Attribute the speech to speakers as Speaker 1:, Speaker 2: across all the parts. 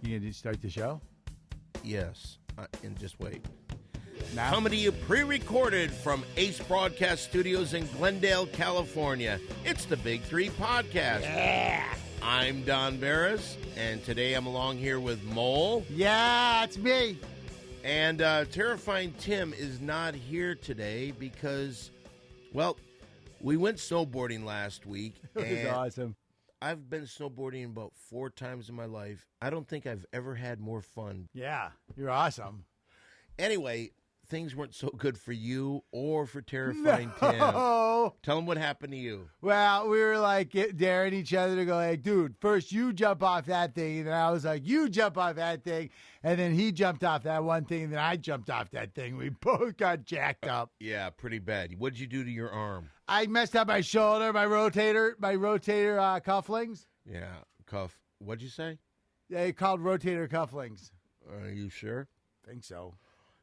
Speaker 1: You gonna start the show?
Speaker 2: Yes, and just wait.
Speaker 1: Now?
Speaker 2: Coming to you pre-recorded from Ace Broadcast Studios in Glendale, California. It's the Big Three Podcast.
Speaker 1: Yeah.
Speaker 2: I'm Don Barris, and today I'm along here with Mole.
Speaker 1: Yeah, it's me.
Speaker 2: And Terrifying Tim is not here today because, well, we went snowboarding last week.
Speaker 1: It was awesome.
Speaker 2: I've been snowboarding about 4 times in my life. I don't think I've ever had more fun.
Speaker 1: Yeah, you're awesome.
Speaker 2: Anyway, things weren't so good for you or for Terrifying Tim. Tell them what happened to you.
Speaker 1: Well, we were like daring each other to go like, dude, first you jump off that thing. And then I was like, you jump off that thing. And then he jumped off that one thing. And then I jumped off that thing. We both got jacked up.
Speaker 2: Yeah, pretty bad. What'd you do to your arm?
Speaker 1: I messed up my shoulder, my rotator cufflings.
Speaker 2: Yeah, cuff. What'd you say?
Speaker 1: Yeah, called rotator cufflings.
Speaker 2: Are you sure?
Speaker 1: Think so.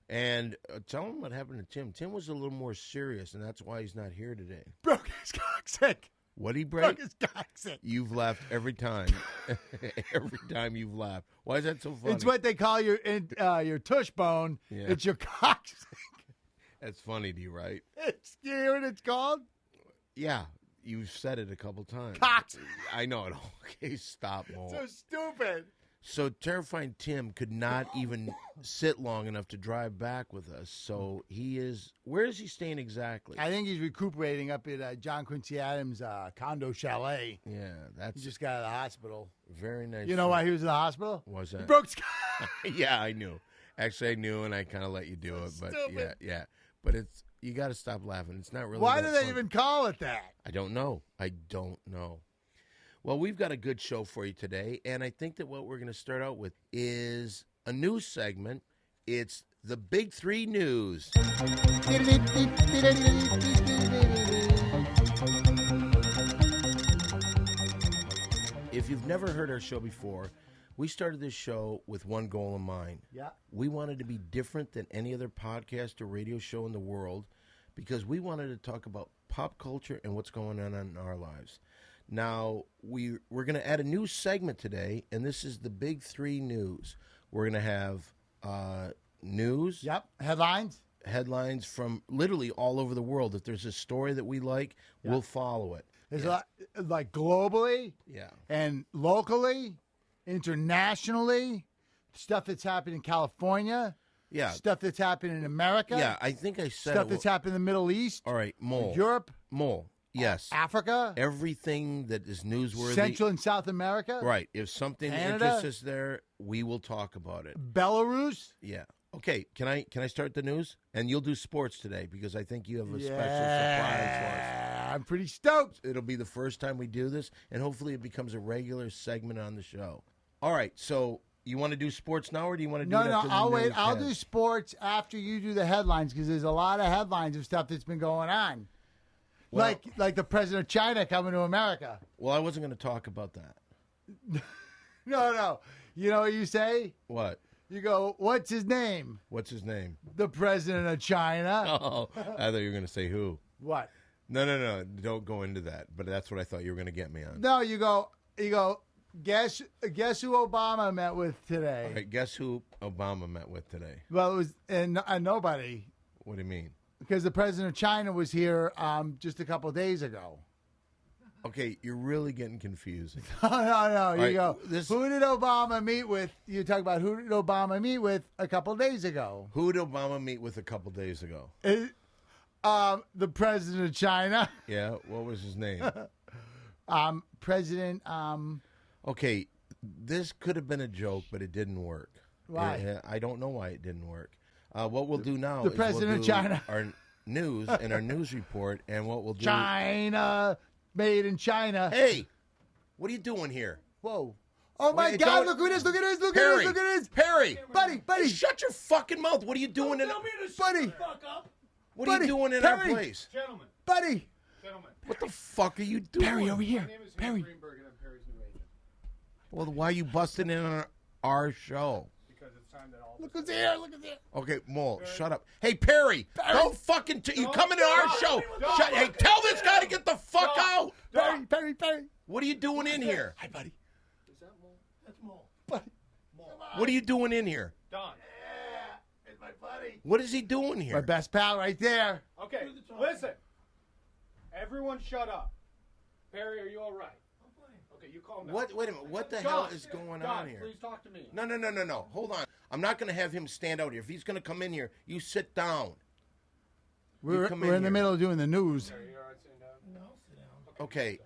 Speaker 2: And tell him what happened to Tim. Tim was a little more serious, and that's why he's not here today.
Speaker 1: Broke his coccyx.
Speaker 2: What'd he break?
Speaker 1: Broke his coccyx.
Speaker 2: You've laughed every time. Every time you've laughed. Why is that so funny?
Speaker 1: It's what they call your tush bone.
Speaker 2: Yeah.
Speaker 1: It's your coccyx.
Speaker 2: That's funny to you, right?
Speaker 1: You hear what it's called?
Speaker 2: Yeah, you've said it a couple times.
Speaker 1: Cocks.
Speaker 2: I know it. Okay, stop, Mo.
Speaker 1: So stupid.
Speaker 2: So Terrifying Tim could not even sit long enough to drive back with us. So he is. Where is he staying exactly?
Speaker 1: I think he's recuperating up at John Quincy Adams' condo chalet.
Speaker 2: Yeah,
Speaker 1: He
Speaker 2: that's
Speaker 1: just got out of the hospital.
Speaker 2: very nice.
Speaker 1: You know why he was in the hospital?
Speaker 2: Was
Speaker 1: He
Speaker 2: that?
Speaker 1: broke his
Speaker 2: Yeah, I knew. Actually, I knew, and I kind of let you do it. But
Speaker 1: stupid.
Speaker 2: yeah. But it's you got to stop laughing. It's not really.
Speaker 1: Why
Speaker 2: that
Speaker 1: do they
Speaker 2: fun.
Speaker 1: even call it that?
Speaker 2: I don't know. Well, we've got a good show for you today, and I think that what we're going to start out with is a news segment. It's the Big Three News. If you've never heard our show before, we started this show with one goal in mind.
Speaker 1: Yeah.
Speaker 2: We wanted to be different than any other podcast or radio show in the world because we wanted to talk about pop culture and what's going on in our lives. Now, we're going to add a new segment today, and this is the Big Three News. We're going to have news.
Speaker 1: Yep. Headlines
Speaker 2: From literally all over the world. If there's a story that we like, we'll follow it.
Speaker 1: There's a lot, like globally
Speaker 2: Yeah.
Speaker 1: and locally, internationally, stuff that's happening in California,
Speaker 2: Yeah.
Speaker 1: stuff that's happening in America,
Speaker 2: Yeah, I think I said
Speaker 1: stuff
Speaker 2: it.
Speaker 1: that's happening in the Middle East,
Speaker 2: All right, Mole.
Speaker 1: Europe,
Speaker 2: Yes.
Speaker 1: Africa,
Speaker 2: Everything that is newsworthy.
Speaker 1: Central and South America,
Speaker 2: Right. If something
Speaker 1: Canada.
Speaker 2: interests us there, we will talk about it.
Speaker 1: Belarus.
Speaker 2: Yeah. Okay. Can I start the news? And you'll do sports today because I think you have a special surprise for us.
Speaker 1: I'm pretty stoked.
Speaker 2: It'll be the first time we do this, and hopefully it becomes a regular segment on the show. All right. So you want to do sports now, or do you want to do
Speaker 1: No,
Speaker 2: it after the
Speaker 1: I'll
Speaker 2: news?
Speaker 1: wait. I'll
Speaker 2: Yeah.
Speaker 1: do sports after you do the headlines because there's a lot of headlines of stuff that's been going on.
Speaker 2: Well-
Speaker 1: like the president of China coming to America.
Speaker 2: Well, I wasn't going to talk about that.
Speaker 1: No. You know what you say?
Speaker 2: What?
Speaker 1: You go, what's his name?
Speaker 2: What's his name?
Speaker 1: The president of China.
Speaker 2: Oh, I thought you were going to say who.
Speaker 1: What?
Speaker 2: No. Don't go into that. But that's what I thought you were going to get me on.
Speaker 1: No, you go, guess who Obama met with today?
Speaker 2: All right, guess who Obama met with today?
Speaker 1: Well, it was and nobody.
Speaker 2: What do you mean?
Speaker 1: Because the president of China was here just a couple of days ago.
Speaker 2: Okay, you're really getting confusing.
Speaker 1: No. You
Speaker 2: right,
Speaker 1: go,
Speaker 2: this-
Speaker 1: who did Obama meet with? You talk about who did Obama meet with a couple of days ago?
Speaker 2: Who did Obama meet with a couple days ago?
Speaker 1: The president of China.
Speaker 2: Yeah, what was his name?
Speaker 1: President.
Speaker 2: Okay, this could have been a joke, but it didn't work.
Speaker 1: Why?
Speaker 2: I don't know why it didn't work. What we'll do now
Speaker 1: The
Speaker 2: is
Speaker 1: president
Speaker 2: we'll
Speaker 1: of
Speaker 2: do
Speaker 1: China.
Speaker 2: our news and our news report, and what we'll do.
Speaker 1: China, made in China.
Speaker 2: Hey, what are you doing here?
Speaker 1: Whoa. Oh, my
Speaker 2: Wait,
Speaker 1: God.
Speaker 2: don't-
Speaker 1: Look at this. Look at this. Look
Speaker 2: Perry,
Speaker 1: at this. Look at this.
Speaker 2: Perry,
Speaker 1: Buddy.
Speaker 2: Hey, shut your fucking mouth. What are you doing in?
Speaker 1: Buddy.
Speaker 2: What are you
Speaker 1: buddy,
Speaker 2: doing in our
Speaker 1: Perry.
Speaker 2: place?
Speaker 3: Gentlemen,
Speaker 1: Buddy.
Speaker 2: What the fuck are you doing?
Speaker 1: Perry, over here.
Speaker 3: my name is
Speaker 1: Perry.
Speaker 3: Ian Greenberg, and I'm Perry's new agent.
Speaker 2: Well, why are you busting in on our show?
Speaker 3: Because it's time that all
Speaker 1: Look who's here. Look who's here.
Speaker 2: Okay, Mole, shut up. Hey, Perry, don't fucking... you coming to our show. Hey, tell this guy to get the fuck out.
Speaker 1: Perry.
Speaker 2: What are you doing in here?
Speaker 1: Hi, buddy.
Speaker 3: Is that Mole? That's Mole.
Speaker 1: Buddy.
Speaker 3: Mole.
Speaker 2: What are you doing in here?
Speaker 3: Don.
Speaker 1: Yeah, it's my buddy.
Speaker 2: What is he doing here?
Speaker 1: My best pal right there.
Speaker 3: Okay, listen. Everyone shut up. Perry, are you all right? I'm fine. Okay, you calm down.
Speaker 2: What? Wait a minute. What the hell is going on here?
Speaker 3: Please talk to me.
Speaker 2: No. Hold on. I'm not going to have him stand out here. If he's going to come in here, you sit down.
Speaker 1: We're in the middle of doing the news.
Speaker 3: Are you all right sitting down?
Speaker 4: No, sit down.
Speaker 2: Okay.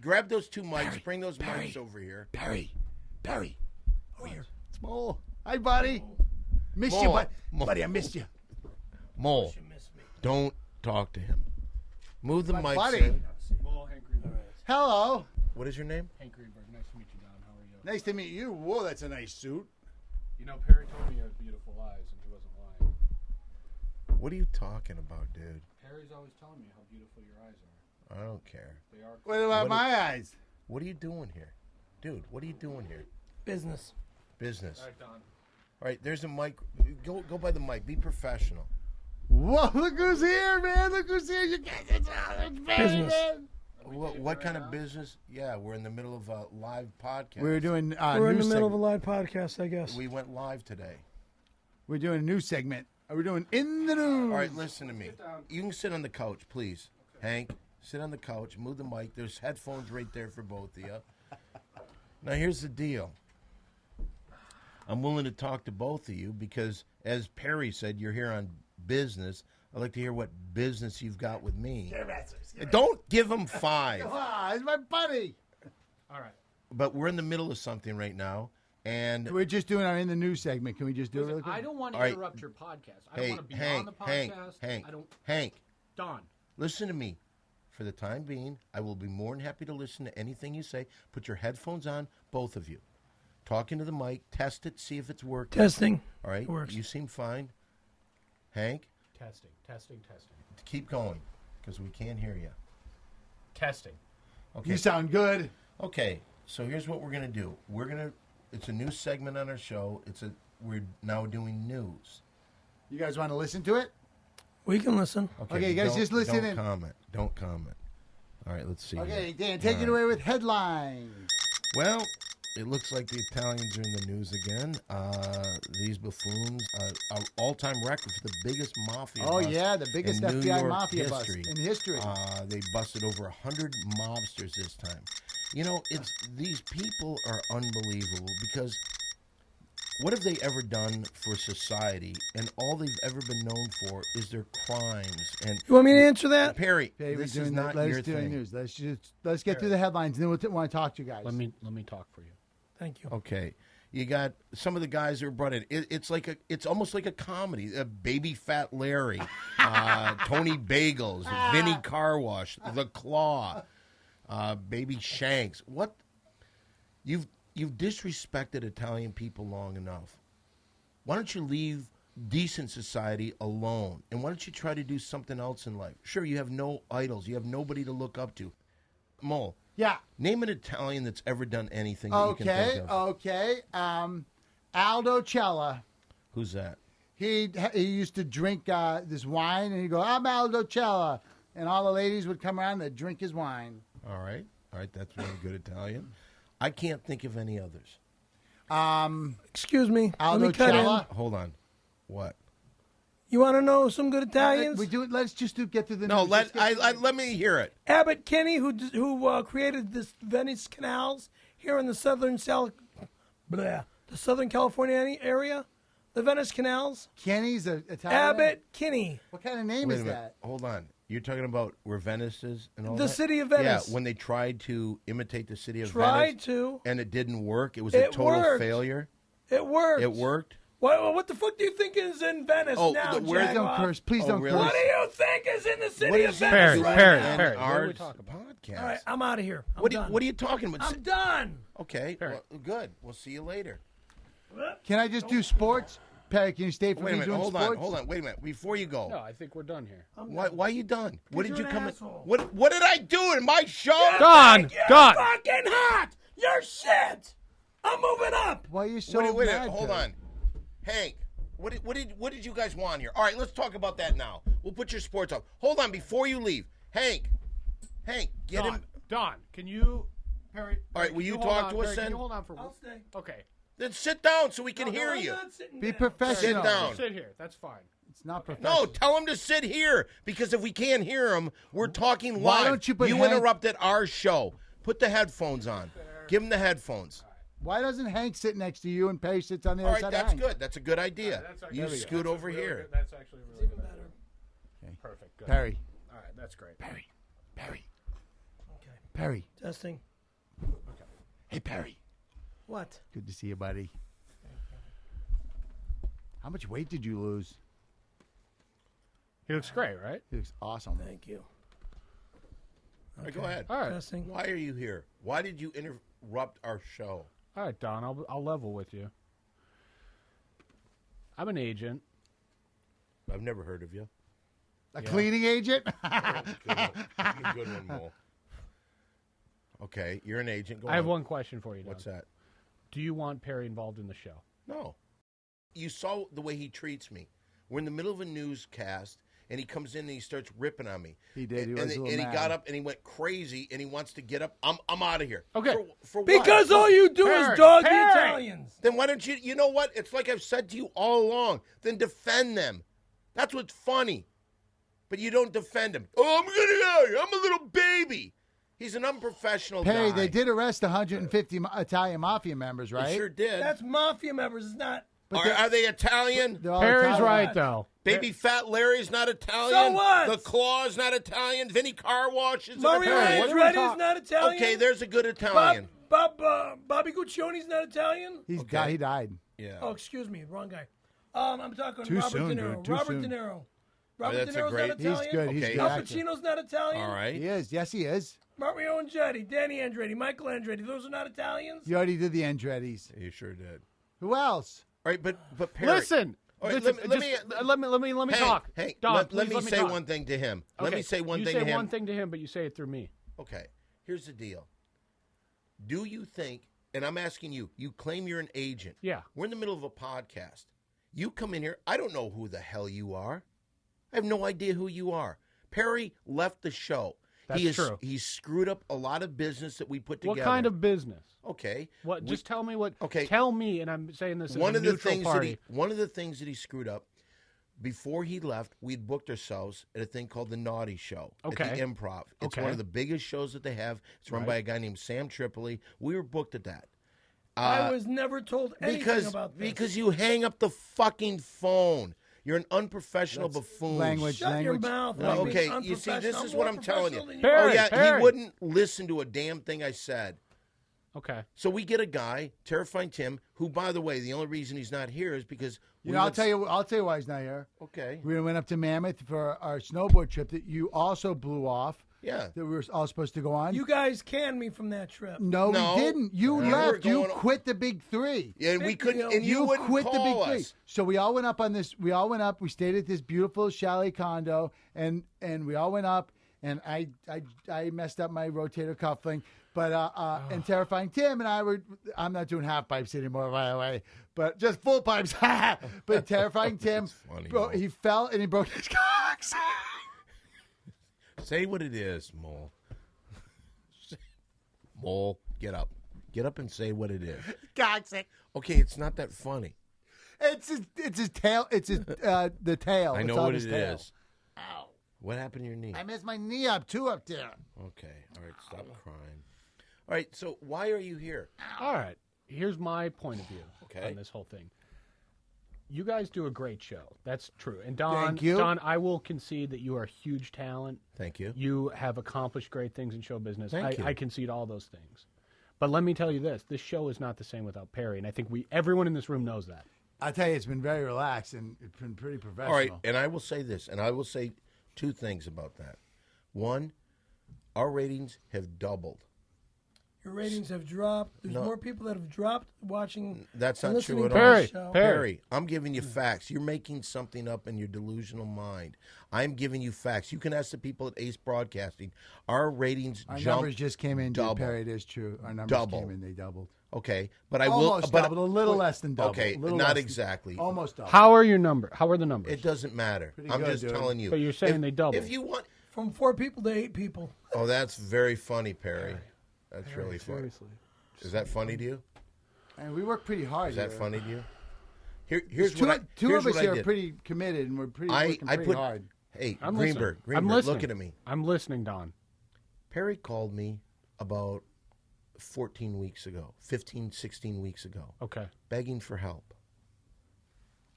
Speaker 2: Grab those two mics. Bring those mics over here.
Speaker 1: Barry, over here. It's Mole. Hi, buddy. Missed you,
Speaker 2: Mole.
Speaker 1: buddy. I missed you.
Speaker 2: Mole,
Speaker 4: You missed me.
Speaker 2: don't talk to him. Move the
Speaker 1: My
Speaker 2: mics
Speaker 1: buddy.
Speaker 2: in.
Speaker 3: Mole, Hank Greenberg.
Speaker 1: Hello.
Speaker 2: What is your name?
Speaker 3: Hank Greenberg. Nice to meet you, Don. How are you?
Speaker 1: Nice to meet you. Whoa, that's a nice suit.
Speaker 3: You know, Perry told me you had beautiful eyes, and he wasn't lying.
Speaker 2: What are you talking about, dude?
Speaker 3: Perry's always telling me how beautiful your eyes are.
Speaker 2: I don't care.
Speaker 3: They are.
Speaker 1: What about my eyes?
Speaker 2: What are you doing here? Dude, what are you doing here?
Speaker 4: Business.
Speaker 2: Business.
Speaker 3: All right, Don.
Speaker 2: All right, there's a mic. Go by the mic. Be professional.
Speaker 1: Whoa, look who's here, man. Look who's here. You guys, it's
Speaker 4: Business.
Speaker 1: man.
Speaker 2: What kind of business? Yeah, we're in the middle of a live podcast.
Speaker 1: We're doing
Speaker 4: We're in
Speaker 1: news
Speaker 4: the middle of a
Speaker 1: segment.
Speaker 4: live podcast, I guess.
Speaker 2: We went live today.
Speaker 1: We're doing a news segment. We're doing in the news.
Speaker 2: All right, listen to me. You can sit on the couch, please. Hank, sit on the couch. Move the mic. There's headphones right there for both of you. Now, here's the deal. I'm willing to talk to both of you because, as Perry said, you're here on business. I'd like to hear what business you've got with me. Don't give him 5.
Speaker 1: Ah, it's my buddy.
Speaker 3: All right.
Speaker 2: But we're in the middle of something right now, and
Speaker 1: We're just doing our in the news segment. Can we just do it
Speaker 5: Listen,
Speaker 1: really quick?
Speaker 5: I don't want to
Speaker 2: All right.
Speaker 5: interrupt your podcast. I
Speaker 2: hey,
Speaker 5: don't want to be
Speaker 2: Hank,
Speaker 5: on the
Speaker 2: Hank,
Speaker 5: podcast.
Speaker 2: Hank,
Speaker 5: I don't.
Speaker 2: Hank,
Speaker 5: Don.
Speaker 2: listen to me. For the time being, I will be more than happy to listen to anything you say. Put your headphones on, both of you. Talk into the mic, test it, see if it's working.
Speaker 4: Testing.
Speaker 2: All right,
Speaker 4: It works.
Speaker 2: you seem fine. Hank,
Speaker 5: Testing.
Speaker 2: keep going, because we can't hear you.
Speaker 5: Testing.
Speaker 2: Okay.
Speaker 1: You sound good.
Speaker 2: Okay, so here's what we're gonna do. It's a new segment on our show. We're now doing news.
Speaker 1: You guys want to listen to it?
Speaker 4: We can listen.
Speaker 1: Okay, you guys just listen
Speaker 2: Don't
Speaker 1: in.
Speaker 2: comment. Don't comment. All right, let's see.
Speaker 1: Okay,
Speaker 2: here.
Speaker 1: Dan, take
Speaker 2: All
Speaker 1: it
Speaker 2: right.
Speaker 1: away with headlines.
Speaker 2: Well, it looks like the Italians are in the news again. These buffoons, all-time record for the biggest mafia
Speaker 1: Oh,
Speaker 2: bust
Speaker 1: yeah, the biggest
Speaker 2: in New
Speaker 1: FBI
Speaker 2: York
Speaker 1: mafia bust
Speaker 2: history.
Speaker 1: in history.
Speaker 2: They busted over 100 mobsters this time. You know, these people are unbelievable because what have they ever done for society? And all they've ever been known for is their crimes. And
Speaker 4: You want me to answer that?
Speaker 2: Perry,
Speaker 1: Okay, we're
Speaker 2: this
Speaker 1: doing
Speaker 2: is not
Speaker 1: let's
Speaker 2: your
Speaker 1: do
Speaker 2: thing.
Speaker 1: news. Let's get through the headlines, and then we'll want to talk to you guys.
Speaker 5: Let me talk for you.
Speaker 4: Thank you.
Speaker 2: Okay, you got some of the guys that were brought in. It's almost like a comedy. Baby Fat Larry, Tony Bagels, Vinny Car Wash, The Claw, Baby Shanks. What you've disrespected Italian people long enough. Why don't you leave decent society alone? And why don't you try to do something else in life? Sure, you have no idols. You have nobody to look up to. Mole,
Speaker 1: Yeah.
Speaker 2: name an Italian that's ever done anything that you can think of.
Speaker 1: Okay. Aldo Cella.
Speaker 2: Who's that?
Speaker 1: He used to drink this wine, and he'd go, "I'm Aldo Cella," and all the ladies would come around and they'd drink his wine.
Speaker 2: All right. That's really good Italian. I can't think of any others.
Speaker 4: Excuse me.
Speaker 1: Aldo
Speaker 4: Let me cut
Speaker 1: Cella?
Speaker 4: in.
Speaker 2: Hold on. What?
Speaker 4: You want to know some good Italians?
Speaker 1: We do it. Let's just get through the
Speaker 2: No,
Speaker 1: news. Let's get-
Speaker 2: let me hear it.
Speaker 4: Abbott Kinney, who created this Venice canals here in the southern California area, the Venice canals.
Speaker 1: Kenny's a Italian.
Speaker 4: Abbott Kinney,
Speaker 1: What kind of name
Speaker 2: Wait
Speaker 1: is
Speaker 2: a minute.
Speaker 1: that?
Speaker 2: Hold on. You're talking about where Venice is and all
Speaker 4: the
Speaker 2: that?
Speaker 4: city of Venice.
Speaker 2: Yeah, when they tried to imitate the city of
Speaker 4: Tried
Speaker 2: Venice.
Speaker 4: to.
Speaker 2: And it didn't work. It was a
Speaker 4: It
Speaker 2: total
Speaker 4: worked.
Speaker 2: failure.
Speaker 4: It worked.
Speaker 2: It worked.
Speaker 4: What the fuck do you think is in Venice
Speaker 2: Oh,
Speaker 4: now,
Speaker 2: where-
Speaker 1: Please don't
Speaker 4: Jagoff?
Speaker 1: curse. Please
Speaker 2: Oh,
Speaker 1: don't
Speaker 2: really?
Speaker 4: What
Speaker 1: curse.
Speaker 4: do you think is in the city
Speaker 2: What
Speaker 4: of
Speaker 2: is
Speaker 4: Venice
Speaker 5: Perry,
Speaker 4: right
Speaker 5: Perry,
Speaker 4: now?
Speaker 5: Perry.
Speaker 2: in
Speaker 5: what are we
Speaker 2: our
Speaker 5: talking about?
Speaker 2: podcast?
Speaker 4: All right, I'm out of here. I'm
Speaker 2: What
Speaker 4: done.
Speaker 2: are you talking about?
Speaker 4: I'm done.
Speaker 2: Okay,
Speaker 5: Perry.
Speaker 2: well, good. We'll see you later.
Speaker 1: Can I just do sports? Perry, can you stay for
Speaker 2: Wait a
Speaker 1: me
Speaker 2: minute.
Speaker 1: doing
Speaker 2: Hold
Speaker 1: sports?
Speaker 2: on. Wait a minute. Before you go.
Speaker 3: No, I think we're done here.
Speaker 2: Why are you done? What did
Speaker 4: you're
Speaker 2: you
Speaker 4: an
Speaker 2: come
Speaker 4: asshole.
Speaker 2: in? What did I do in my show?
Speaker 5: Don!
Speaker 4: You're
Speaker 5: Don!
Speaker 4: fucking hot. You're shit. I'm moving up.
Speaker 1: Why are you so
Speaker 2: Wait,
Speaker 1: mad?
Speaker 2: hold
Speaker 1: Perry?
Speaker 2: on. Hank, what did you guys want here? All right, let's talk about that now. We'll put your sports up. Hold on before you leave. Hank, get him.
Speaker 3: Don, can you, Perry?
Speaker 2: All right, will
Speaker 3: can
Speaker 2: you
Speaker 3: hold
Speaker 2: talk
Speaker 3: on,
Speaker 2: to us
Speaker 3: Perry,
Speaker 2: then?
Speaker 3: Can you hold on for
Speaker 4: I'll stay.
Speaker 3: Okay.
Speaker 2: Then sit down so we can hear
Speaker 4: I'm
Speaker 2: you.
Speaker 4: not sitting
Speaker 1: Be
Speaker 4: down.
Speaker 1: professional.
Speaker 2: Sit down.
Speaker 5: Sit here. That's fine.
Speaker 1: It's not professional.
Speaker 2: No, tell him to sit here because if we can't hear him, we're talking live.
Speaker 1: Why don't you put Hank-
Speaker 2: interrupted our show. Put the headphones on. Give him the headphones.
Speaker 1: Why doesn't Hank sit next to you and Perry sits on the
Speaker 2: All
Speaker 1: other
Speaker 2: right,
Speaker 1: side
Speaker 2: that's
Speaker 1: of Hank?
Speaker 2: good. That's a good idea. You scoot over
Speaker 5: Really
Speaker 2: here.
Speaker 5: good. That's actually really good.
Speaker 1: Okay.
Speaker 5: Perfect. Good.
Speaker 1: Perry.
Speaker 5: All right, that's great.
Speaker 1: Perry.
Speaker 4: Okay.
Speaker 1: Perry.
Speaker 4: Testing.
Speaker 1: Hey, Perry.
Speaker 4: What?
Speaker 1: Good to see you, buddy. How much weight did you lose?
Speaker 5: He looks great, right?
Speaker 1: He looks awesome.
Speaker 4: Thank you.
Speaker 2: All right, go ahead.
Speaker 5: All right.
Speaker 4: Testing.
Speaker 2: Why are you here? Why did you interrupt our show?
Speaker 5: All right, Don. I'll level with you. I'm an agent.
Speaker 2: I've never heard of you.
Speaker 1: A cleaning agent?
Speaker 2: Good one, Mo. Okay, you're an agent. Go
Speaker 5: I have
Speaker 2: on.
Speaker 5: one question for you, Don.
Speaker 2: What's that?
Speaker 5: Do you want Perry involved in the show?
Speaker 2: No. You saw the way he treats me. We're in the middle of a newscast, and he comes in and he starts ripping on me.
Speaker 1: He did. He was
Speaker 2: and
Speaker 1: a little
Speaker 2: he
Speaker 1: mad.
Speaker 2: got up and he went crazy, and he wants to get up. I'm out of here.
Speaker 5: Okay.
Speaker 2: For what?
Speaker 4: Because all you do
Speaker 5: Perry,
Speaker 4: is dog the
Speaker 5: Perry.
Speaker 4: Italians.
Speaker 2: Then why don't you know what? It's like I've said to you all along. Then defend them. That's what's funny. But you don't defend him. Oh, I'm a little baby. He's an unprofessional
Speaker 1: Perry,
Speaker 2: guy.
Speaker 1: they did arrest 150 Italian mafia members, right?
Speaker 2: They sure did.
Speaker 4: That's mafia members. It's not.
Speaker 2: Are they Italian?
Speaker 1: They're all
Speaker 5: Perry's
Speaker 1: Italian.
Speaker 5: right, though.
Speaker 2: Baby Fat Larry's not Italian.
Speaker 4: So what?
Speaker 2: The Claw's not Italian. Vinny Car Wash is
Speaker 4: Mario
Speaker 2: Italian.
Speaker 5: what are we
Speaker 4: Andretti's
Speaker 5: talk-
Speaker 4: not Italian.
Speaker 2: Okay, there's a good Italian.
Speaker 4: Bobby Guccione's not Italian.
Speaker 1: He
Speaker 2: Okay.
Speaker 1: died.
Speaker 2: Yeah.
Speaker 4: Oh, excuse me, wrong guy. I'm talking
Speaker 1: Too
Speaker 4: Robert
Speaker 1: soon,
Speaker 4: De Niro.
Speaker 1: dude, too
Speaker 4: Robert
Speaker 1: soon.
Speaker 4: De Niro. Robert
Speaker 2: that's
Speaker 4: De
Speaker 2: a
Speaker 4: Niro's
Speaker 2: great-
Speaker 4: not
Speaker 1: He's
Speaker 4: Italian.
Speaker 1: good. He's
Speaker 2: Okay.
Speaker 1: good
Speaker 4: Al
Speaker 1: actor.
Speaker 4: Pacino's not Italian.
Speaker 2: All right.
Speaker 1: He is. Yes, he is.
Speaker 4: Mario Andretti, Danny Andretti, Michael Andretti. Those are not Italians.
Speaker 1: You already did the Andretti's.
Speaker 2: You sure did.
Speaker 1: Who else?
Speaker 2: All right, but Perry.
Speaker 5: Listen.
Speaker 2: All right,
Speaker 5: listen,
Speaker 2: let
Speaker 5: me
Speaker 2: Hank,
Speaker 5: talk.
Speaker 2: Hank,
Speaker 5: Don,
Speaker 2: let
Speaker 5: please
Speaker 2: me
Speaker 5: let me
Speaker 2: say
Speaker 5: talk.
Speaker 2: one thing to him. Let
Speaker 5: Okay,
Speaker 2: me say one
Speaker 5: you
Speaker 2: thing
Speaker 5: say
Speaker 2: to him.
Speaker 5: one thing to him, but you say it through me.
Speaker 2: Okay, here's the deal. Do you think, and I'm asking you, you claim you're an agent.
Speaker 5: Yeah.
Speaker 2: We're in the middle of a podcast. You come in here, I don't know who the hell you are. I have no idea who you are. Perry left the show.
Speaker 5: That's true.
Speaker 2: He's screwed up a lot of business that we put together.
Speaker 5: What kind of business?
Speaker 2: Okay.
Speaker 5: What? Just tell me what.
Speaker 2: Okay.
Speaker 5: Tell me, and I'm saying this as
Speaker 2: one
Speaker 5: a
Speaker 2: of the
Speaker 5: neutral
Speaker 2: things
Speaker 5: party.
Speaker 2: one of the things that he screwed up before he left, we'd booked ourselves at a thing called the Naughty Show at
Speaker 5: Okay.
Speaker 2: the Improv. It's
Speaker 5: Okay.
Speaker 2: one of the biggest shows that they have. It's run
Speaker 5: Right.
Speaker 2: by a guy named Sam Tripoli. We were booked at that.
Speaker 4: I was never told anything about this.
Speaker 2: Because you hang up the fucking phone. You're an unprofessional buffoon.
Speaker 1: language.
Speaker 4: Shut your mouth.
Speaker 2: Well,
Speaker 4: I'm being
Speaker 2: okay, you see, this
Speaker 4: unprofessional.
Speaker 2: is what
Speaker 4: more
Speaker 2: I'm telling you.
Speaker 4: professional than
Speaker 5: Perry,
Speaker 2: Oh yeah,
Speaker 5: Perry.
Speaker 2: he wouldn't listen to a damn thing I said.
Speaker 5: Okay.
Speaker 2: So we get a guy, Terrifying Tim, who, by the way, the only reason he's not here is because
Speaker 1: You know, I'll tell you why he's not here.
Speaker 2: Okay.
Speaker 1: We went up to Mammoth for our snowboard trip that you also blew off.
Speaker 2: Yeah.
Speaker 1: That we were all supposed to go on.
Speaker 4: You guys canned me from that trip.
Speaker 1: No,
Speaker 2: No.
Speaker 1: we didn't. You
Speaker 2: We were
Speaker 1: left. You
Speaker 2: going-
Speaker 1: quit the big three.
Speaker 2: Yeah, and we
Speaker 4: Big
Speaker 2: couldn't,
Speaker 4: deal.
Speaker 2: and you wouldn't
Speaker 1: quit the big
Speaker 2: call
Speaker 1: three.
Speaker 2: us.
Speaker 1: So we all went up on this. We all went up. We stayed at this beautiful chalet condo, and we all went up. And I messed up my rotator cuffling, but and Terrifying Tim and I were. I'm not doing half pipes anymore, by the way, but just full pipes. But Terrifying Tim,
Speaker 2: funny,
Speaker 1: bro,
Speaker 2: Mo.
Speaker 1: he fell and he broke his cocks.
Speaker 2: Say what it is, Mole. Mole, get up. Get up and say what it is.
Speaker 1: Cocksick.
Speaker 2: Okay, it's not that funny.
Speaker 1: It's his tail. It's his the tail.
Speaker 2: I
Speaker 1: It's
Speaker 2: know
Speaker 1: on
Speaker 2: what
Speaker 1: his
Speaker 2: it
Speaker 1: tail.
Speaker 2: is. What happened to your knee?
Speaker 1: I messed my knee up too up there.
Speaker 2: Okay, all right, stop crying. All right, so why are you here?
Speaker 5: All right. Here's my point of view
Speaker 2: Okay.
Speaker 5: on this whole thing. You guys do a great show. That's true. And Don,
Speaker 1: Thank you.
Speaker 5: Don, I will concede that you are a huge talent.
Speaker 2: Thank you.
Speaker 5: You have accomplished great things in show business.
Speaker 2: Thank you.
Speaker 5: I concede all those things. But let me tell you this show is not the same without Perry, and I think everyone in this room knows that.
Speaker 1: I'll tell you, it's been very relaxed and it's been pretty professional.
Speaker 2: All right, and I will say this, and I will say two things about that. One, our ratings have doubled.
Speaker 4: Your ratings have dropped. There's
Speaker 2: No.
Speaker 4: more people that have dropped watching.
Speaker 2: That's
Speaker 4: and
Speaker 2: not true
Speaker 4: listening
Speaker 2: at
Speaker 4: to
Speaker 2: all.
Speaker 4: the show.
Speaker 2: Perry, I'm giving you facts. You're making something up in your delusional mind. I'm giving you facts. You can ask the people at Ace Broadcasting. Our ratings
Speaker 1: Our
Speaker 2: jumped
Speaker 1: numbers just came in,
Speaker 2: double.
Speaker 1: dude, Perry. It is true. Our numbers
Speaker 2: Double.
Speaker 1: came in, they doubled.
Speaker 2: Okay, but I
Speaker 1: Almost
Speaker 2: will. But
Speaker 1: doubled, a little less than double.
Speaker 2: Okay,
Speaker 1: A little
Speaker 2: not
Speaker 1: less than-
Speaker 2: exactly.
Speaker 1: Almost double.
Speaker 5: How are your number? How are the numbers?
Speaker 2: It doesn't matter.
Speaker 1: Pretty
Speaker 2: I'm
Speaker 1: good,
Speaker 2: just
Speaker 1: dude.
Speaker 2: telling you.
Speaker 5: But you're saying they doubled.
Speaker 2: If you want,
Speaker 4: From 4 people to 8 people.
Speaker 2: oh, that's very funny, Perry. That's really funny.
Speaker 5: Seriously.
Speaker 2: Is that funny to you?
Speaker 1: And we work pretty hard.
Speaker 2: Is that
Speaker 1: here.
Speaker 2: funny to you? Here's
Speaker 1: two,
Speaker 2: what I,
Speaker 1: two
Speaker 2: here's
Speaker 1: of us
Speaker 2: what I
Speaker 1: here are
Speaker 2: did.
Speaker 1: pretty committed, and we're working pretty hard.
Speaker 2: Hey,
Speaker 5: I'm
Speaker 2: Greenberg,
Speaker 5: listening. I'm
Speaker 2: Greenberg,
Speaker 5: listening.
Speaker 2: looking at me.
Speaker 5: I'm listening, Don.
Speaker 2: Perry called me about 14 weeks ago, 15, 16 weeks ago,
Speaker 5: Okay.
Speaker 2: begging for help.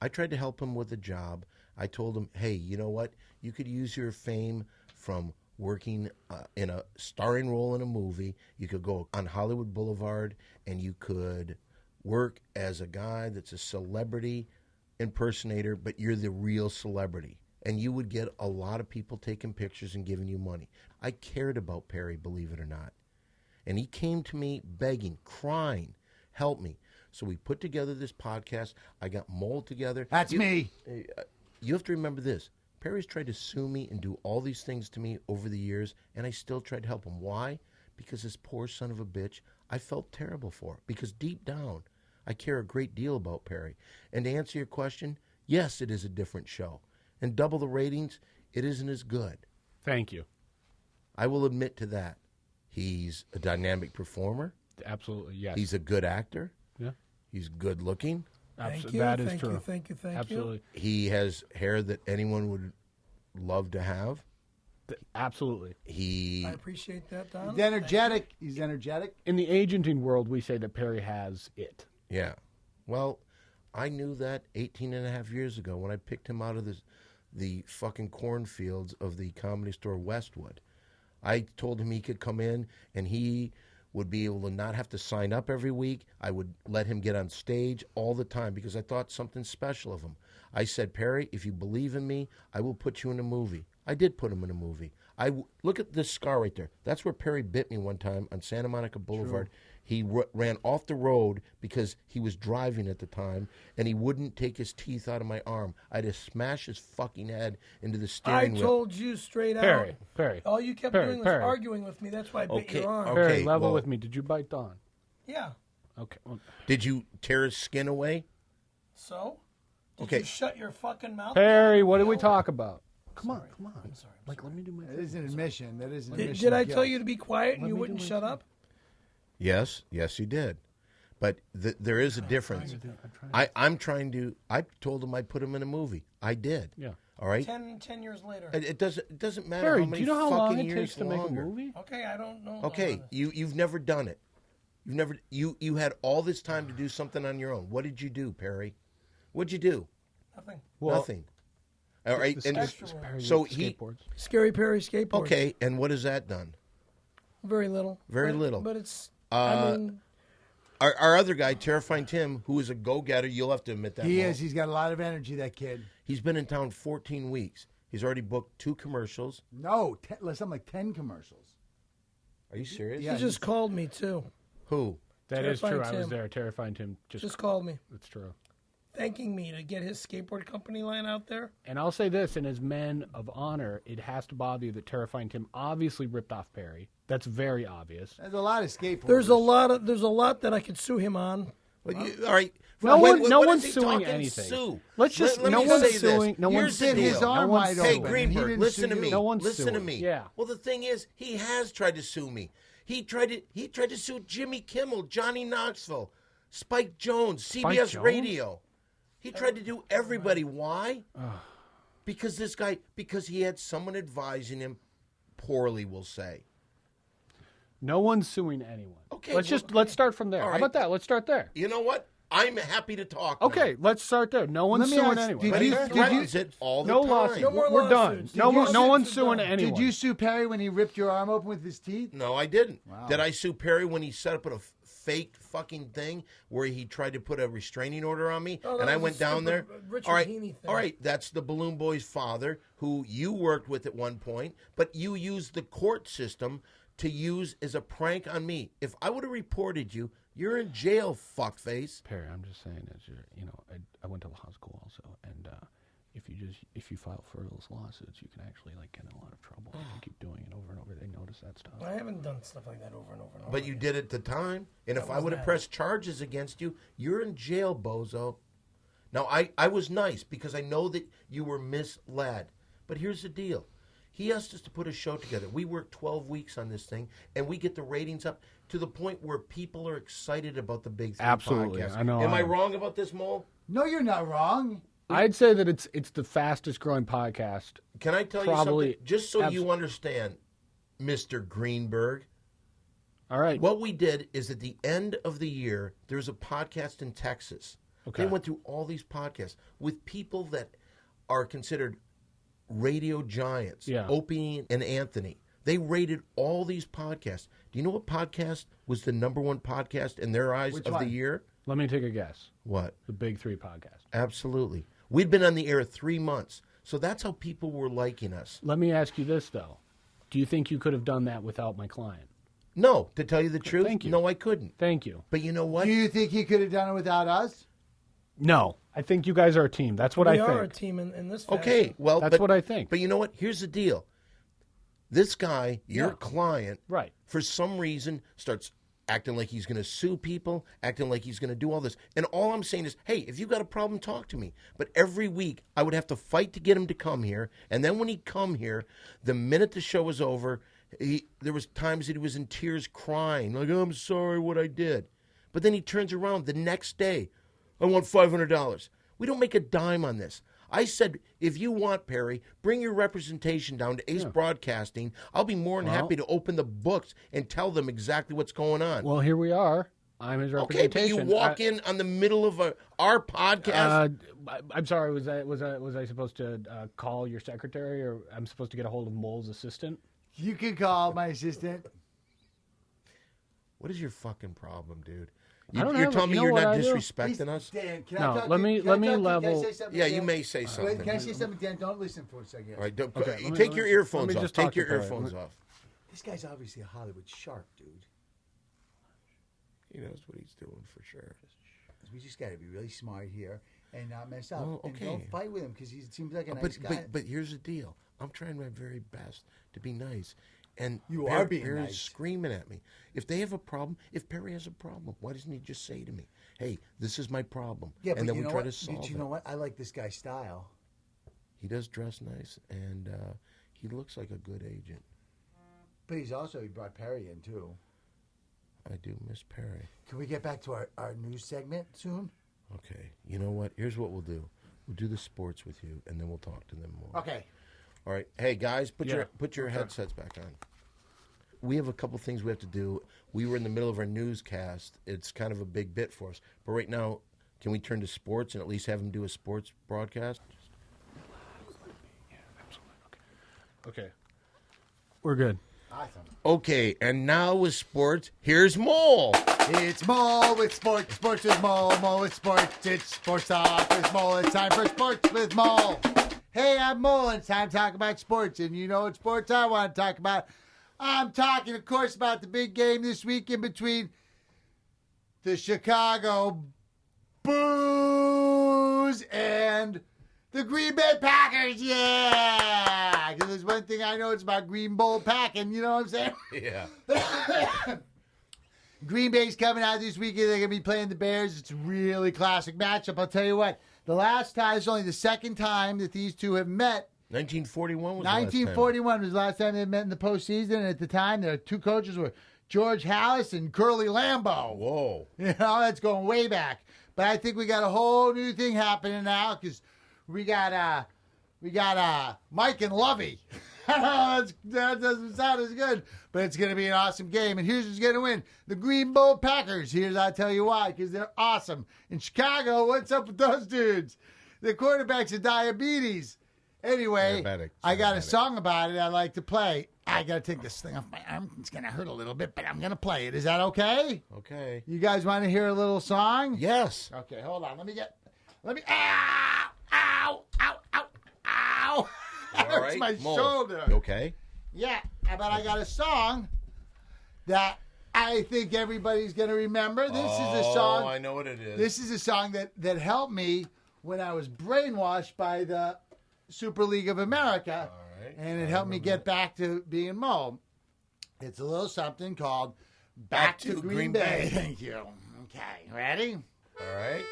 Speaker 2: I tried to help him with a job. I told him, hey, you know what? You could use your fame from working in a starring role in a movie. You could go on Hollywood Boulevard, and you could work as a guy that's a celebrity impersonator, but you're the real celebrity. And you would get a lot of people taking pictures and giving you money. I cared about Perry, believe it or not. And he came to me begging, crying, help me. So we put together this podcast. I got Mole together.
Speaker 1: That's me.
Speaker 2: You have to remember this. Perry's tried to sue me and do all these things to me over the years, and I still tried to help him. Why? Because this poor son of a bitch, I felt terrible for. Because deep down, I care a great deal about Perry. And to answer your question, yes, it is a different show. And double the ratings, it isn't as good.
Speaker 5: Thank you.
Speaker 2: I will admit to that. He's a dynamic performer.
Speaker 5: Absolutely, yes.
Speaker 2: He's a good actor.
Speaker 5: Yeah.
Speaker 2: He's good looking.
Speaker 4: Thank you.
Speaker 5: That is
Speaker 4: thank
Speaker 5: true.
Speaker 4: You, thank you. Thank
Speaker 5: Absolutely.
Speaker 2: He has hair that anyone would love to have.
Speaker 5: Absolutely.
Speaker 2: He
Speaker 4: you. I appreciate that, Don.
Speaker 1: He's energetic. He's energetic.
Speaker 5: In the agenting world, we say that Perry has it.
Speaker 2: Yeah. Well, I knew that 18 and a half years ago when I picked him out of the fucking cornfields of the Comedy Store Westwood. I told him he could come in and he would be able to not have to sign up every week. I would let him get on stage all the time because I thought something special of him. I said, Perry, if you believe in me, I will put you in a movie. I did put him in a movie. Look at this scar right there. That's where Perry bit me one time on Santa Monica Boulevard. True. He ran off the road because he was driving at the time, and he wouldn't take his teeth out of my arm. I had to smash his fucking head into the steering wheel.
Speaker 4: I told you straight out.
Speaker 5: Perry.
Speaker 4: All you kept doing was arguing with me. That's why I bit your arm.
Speaker 5: Perry, level with me. Did you bite Don?
Speaker 4: Yeah.
Speaker 5: Okay. Well,
Speaker 2: did you tear his skin away?
Speaker 4: So? Did you shut your fucking mouth?
Speaker 5: Perry, what did we talk about? Come on.
Speaker 4: I'm sorry.
Speaker 5: Like, let me do my
Speaker 1: That is an admission. That is an admission.
Speaker 4: Did I tell you to be quiet and you wouldn't shut up?
Speaker 2: Yes, you did. But there is a difference. I told him I'd put him in a movie. I did.
Speaker 5: Yeah.
Speaker 2: All right.
Speaker 4: 10 years later.
Speaker 2: It doesn't matter
Speaker 5: Perry,
Speaker 2: how many
Speaker 5: do you know how
Speaker 2: fucking
Speaker 5: long it
Speaker 2: years
Speaker 5: takes to make a
Speaker 2: longer.
Speaker 5: movie?
Speaker 4: Okay, I don't know.
Speaker 2: Okay, you've never done it. You had all this time to do something on your own. What did you do, Perry? What'd you do?
Speaker 4: Nothing.
Speaker 2: Nothing. All right.
Speaker 5: So
Speaker 2: he
Speaker 4: Scary Perry skateboards.
Speaker 2: Okay, and what has that done?
Speaker 4: Very little.
Speaker 2: Very little.
Speaker 4: But it's.
Speaker 2: Our other guy, Terrifying Tim, who is a go-getter, you'll have to admit that.
Speaker 1: He is. He's got a lot of energy, that kid.
Speaker 2: He's been in town 14 weeks. He's already booked 2 commercials.
Speaker 1: No, something like 10 commercials.
Speaker 2: Are you serious?
Speaker 1: Yeah,
Speaker 4: he just called me, too.
Speaker 2: Who?
Speaker 5: That is true.
Speaker 4: Terrifying
Speaker 5: I was
Speaker 4: Tim.
Speaker 5: there. Terrifying Tim
Speaker 4: Just called me.
Speaker 5: That's true.
Speaker 4: Thanking me to get his skateboard company line out there.
Speaker 5: And I'll say this, and as men of honor, it has to bother you that Terrifying Tim obviously ripped off Perry. That's very obvious.
Speaker 1: There's a lot of skateboarders.
Speaker 4: There's a lot that I could sue him on.
Speaker 2: Well, all right.
Speaker 5: No
Speaker 2: what
Speaker 5: one's
Speaker 2: is he
Speaker 5: suing
Speaker 2: talking
Speaker 5: anything.
Speaker 2: Sue?
Speaker 5: Let's just
Speaker 2: let
Speaker 5: no
Speaker 2: me
Speaker 5: one's
Speaker 2: say
Speaker 5: suing.
Speaker 2: This.
Speaker 5: No
Speaker 2: Here's
Speaker 5: one's
Speaker 2: the
Speaker 5: suing.
Speaker 2: deal.
Speaker 1: his arm
Speaker 5: no one's
Speaker 1: wide
Speaker 5: suing.
Speaker 2: Hey,
Speaker 1: open.
Speaker 2: Greenberg,
Speaker 1: He didn't
Speaker 2: listen to
Speaker 1: sue
Speaker 2: me.
Speaker 1: you.
Speaker 5: No one's
Speaker 2: listen to
Speaker 5: suing.
Speaker 2: me.
Speaker 5: Yeah.
Speaker 2: Well, the thing is, he has tried to sue me. He tried to sue Jimmy Kimmel, Johnny Knoxville, Spike Jones, CBS
Speaker 5: Jones?
Speaker 2: Radio. He tried to do everybody. Why? Because he had someone advising him poorly, we'll say.
Speaker 5: No one's suing anyone.
Speaker 2: Okay,
Speaker 5: Let's start from there.
Speaker 2: all
Speaker 5: How
Speaker 2: right.
Speaker 5: about that? Let's start there.
Speaker 2: You know what? I'm happy to talk.
Speaker 5: Okay, let's start there. No one's
Speaker 1: Let me
Speaker 5: suing
Speaker 1: ask,
Speaker 5: anyone.
Speaker 1: did
Speaker 2: But
Speaker 1: you-
Speaker 2: he
Speaker 1: did
Speaker 2: threatens it all the
Speaker 5: No
Speaker 2: time.
Speaker 5: lawsuits.
Speaker 4: No more
Speaker 5: We're done.
Speaker 4: lawsuits.
Speaker 5: No
Speaker 4: Did you-
Speaker 5: one's
Speaker 4: Did
Speaker 5: suing
Speaker 4: you-
Speaker 5: anyone.
Speaker 1: Did you sue Perry when he ripped your arm open with his teeth?
Speaker 2: No, I didn't.
Speaker 1: Wow.
Speaker 2: Did I sue Perry when he set up a fake fucking thing where he tried to put a restraining order on me,
Speaker 4: Oh,
Speaker 2: and
Speaker 4: that
Speaker 2: I
Speaker 4: was
Speaker 2: went
Speaker 4: a
Speaker 2: down there?
Speaker 4: stupid Richard
Speaker 2: All right,
Speaker 4: Heaney thing.
Speaker 2: all right, that's the Balloon Boy's father, who you worked with at one point, but you used the court system to use as a prank on me. If I would have reported you, you're in jail, fuckface.
Speaker 5: Perry, I'm just saying, I went to law school also, and if you file frivolous lawsuits, you can actually get in a lot of trouble. If you keep doing it over and over, they notice that stuff.
Speaker 4: I haven't done stuff like that over and over and over.
Speaker 2: But you did at the time, and if I
Speaker 4: was
Speaker 2: would have
Speaker 4: that.
Speaker 2: pressed charges against you, you're in jail, bozo. Now, I was nice because I know that you were misled. But here's the deal. He asked us to put a show together. We worked 12 weeks on this thing, and we get the ratings up to the point where people are excited about the Big Three
Speaker 5: Absolutely.
Speaker 2: podcast.
Speaker 5: I know
Speaker 2: Am I
Speaker 5: I am.
Speaker 2: wrong about this, Mole?
Speaker 1: No, you're not wrong.
Speaker 5: I'd say that it's the fastest growing podcast.
Speaker 2: Can I tell
Speaker 5: Probably.
Speaker 2: you something? Just so you understand, Mr. Greenberg.
Speaker 5: All right.
Speaker 2: What we did is at the end of the year, there's a podcast in Texas.
Speaker 5: Okay.
Speaker 2: They went through all these podcasts with people that are considered radio giants.
Speaker 5: Yeah.
Speaker 2: Opie and Anthony. They rated all these podcasts. Do you know what podcast was the number one podcast in their eyes
Speaker 1: Which
Speaker 2: of
Speaker 1: one?
Speaker 2: the year?
Speaker 5: Let me take a guess.
Speaker 2: What?
Speaker 5: The Big Three podcast.
Speaker 2: Absolutely. We'd been on the air 3 months. So that's how people were liking us.
Speaker 5: Let me ask you this, though. Do you think you could have done that without my client?
Speaker 2: No, to tell you the truth,
Speaker 5: Thank you.
Speaker 2: no, I couldn't.
Speaker 5: Thank you.
Speaker 2: But you know what?
Speaker 1: Do you think he could have done it without us?
Speaker 5: No. I think you guys are a team. That's what I
Speaker 4: We
Speaker 5: think.
Speaker 4: are a team in this fashion.
Speaker 2: Okay, well,
Speaker 5: That's what I think.
Speaker 2: But you know what? Here's the deal. This guy, your
Speaker 5: Yeah.
Speaker 2: client,
Speaker 5: Right.
Speaker 2: for some reason starts acting like he's going to sue people, acting like he's going to do all this. And all I'm saying is, hey, if you've got a problem, talk to me. But every week, I would have to fight to get him to come here. And then when he'd come here, the minute the show was over, there was times that he was in tears crying, like, I'm sorry what I did. But then he turns around the next day, I want $500. We don't make a dime on this. I said, if you want, Perry, bring your representation down to Ace Broadcasting. I'll be more than happy to open the books and tell them exactly what's going on.
Speaker 5: Well, here we are. I'm his
Speaker 2: Okay, but
Speaker 5: representation.
Speaker 2: you walk in on the middle of our podcast.
Speaker 5: I'm sorry. Was I supposed to call your secretary, or I'm supposed to get a hold of Mole's assistant?
Speaker 1: You can call my assistant.
Speaker 2: What is your fucking problem, dude?
Speaker 5: I don't
Speaker 2: You're
Speaker 5: have a-
Speaker 2: telling me
Speaker 5: you know
Speaker 2: you're
Speaker 5: what
Speaker 2: not
Speaker 5: I do?
Speaker 2: disrespecting us?
Speaker 1: Dan, can
Speaker 5: No,
Speaker 1: I talk
Speaker 5: let
Speaker 1: to,
Speaker 5: me-
Speaker 1: can
Speaker 5: let
Speaker 1: I
Speaker 5: me
Speaker 1: talk to-
Speaker 5: level-
Speaker 1: Can I say something,
Speaker 2: Yeah,
Speaker 1: Dan?
Speaker 2: you may say
Speaker 1: Wait,
Speaker 2: something.
Speaker 1: can I say something, Dan? Don't listen for a second.
Speaker 2: All right, don't,
Speaker 5: Okay, let me-
Speaker 2: take
Speaker 5: let
Speaker 2: your
Speaker 5: me-
Speaker 2: earphones
Speaker 5: let me
Speaker 2: off.
Speaker 5: just
Speaker 2: Take
Speaker 5: talk
Speaker 2: your
Speaker 5: to Perry.
Speaker 2: earphones off.
Speaker 1: This guy's obviously a Hollywood shark, dude.
Speaker 2: He knows what he's doing for sure.
Speaker 1: We just got to be really smart here and not mess up.
Speaker 2: Well,
Speaker 1: And
Speaker 2: okay.
Speaker 1: don't fight with him because he seems like a nice guy.
Speaker 2: But here's the deal. I'm trying my very best to be nice. And
Speaker 1: You are being
Speaker 2: Perry's
Speaker 1: nice.
Speaker 2: screaming at me. If they have a problem, if Perry has a problem, why doesn't he just say to me, hey, this is my problem?
Speaker 1: Yeah,
Speaker 2: and
Speaker 1: but
Speaker 2: then
Speaker 1: you
Speaker 2: we
Speaker 1: know
Speaker 2: try
Speaker 1: what?
Speaker 2: to solve
Speaker 1: But you
Speaker 2: it.
Speaker 1: know what? I like this guy's style.
Speaker 2: He does dress nice, and he looks like a good agent.
Speaker 1: But he brought Perry in, too.
Speaker 2: I do miss Perry.
Speaker 1: Can we get back to our news segment soon?
Speaker 2: Okay, you know what? Here's what we'll do. We'll do the sports with you, and then we'll talk to them more.
Speaker 1: Okay.
Speaker 2: All right. Hey, guys, put
Speaker 5: Yeah.
Speaker 2: your headsets back on. We have a couple things we have to do. We were in the middle of our newscast. It's kind of a big bit for us. But right now, can we turn to sports and at least have them do a sports broadcast?
Speaker 5: Okay. We're good.
Speaker 1: Awesome.
Speaker 2: Okay, and now with sports, here's Mole.
Speaker 1: It's Mole with sports. Sports with Mole. Mole with sports. It's sports talk with Mole. It's time for sports with Mole. Hey, I'm Mole, and it's time to talk about sports. And you know what sports I want to talk about? I'm talking, of course, about the big game this week in between the Chicago Bulls and the Green Bay Packers. Yeah! Because there's one thing I know, it's about Green Bowl packing. You know what I'm saying?
Speaker 2: Yeah.
Speaker 1: Green Bay's coming out this weekend. They're going to be playing the Bears. It's a really classic matchup. I'll tell you what. The last time, it's only the second time that these two have met.
Speaker 2: 1941 was the last time.
Speaker 1: 1941 was the last time they met in the postseason. And at the time, their two coaches were George Halas and Curly Lambeau.
Speaker 2: Whoa.
Speaker 1: You know, that's going way back. But I think we got a whole new thing happening now because we got Mike and Lovey. That doesn't sound as good, but it's going to be an awesome game. And here's who's going to win. The Green Bowl Packers. I'll tell you why, because they're awesome. In Chicago, what's up with those dudes? The quarterbacks have diabetes. Anyway, I got a song about it I like to play. I got to take this thing off my arm. It's going to hurt a little bit, but I'm going to play it. Is that okay?
Speaker 2: Okay.
Speaker 1: You guys want to hear a little song?
Speaker 2: Yes.
Speaker 1: Okay, hold on. Ow, ow, ow, ow, ow. That
Speaker 2: All
Speaker 1: hurts
Speaker 2: right,
Speaker 1: my
Speaker 2: Mole.
Speaker 1: shoulder.
Speaker 2: You okay?
Speaker 1: Yeah, but I got a song that I think everybody's going to remember. This is a song.
Speaker 2: Oh, I know what it is.
Speaker 1: This is a song that helped me when I was brainwashed by the Super League of America.
Speaker 2: All right.
Speaker 1: And it helped me get back to being Mo. It's a little something called Back to Green Bay. Thank you. Okay, ready?
Speaker 2: All right.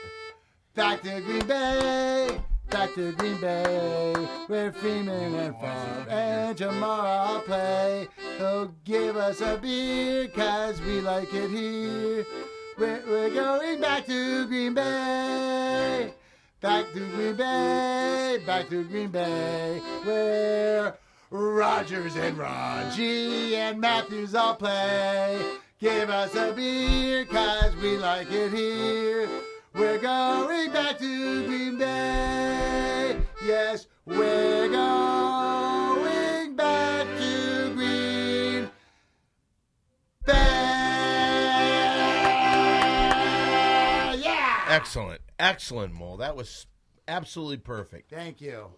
Speaker 1: Back to Green Bay. back to Green Bay, where Freeman and Favre and tomorrow I'll play. So give us a beer, 'cause we like it here. We're going back to Green Bay, back to Green Bay, back to Green Bay, where Rodgers and Raji and Matthews all play. Give us a beer, 'cause we like it here. We're going back to Green Bay. Yes, we're going back to Green Bay. Yeah!
Speaker 2: Excellent. Excellent, Mole. That was absolutely perfect.
Speaker 1: Thank you.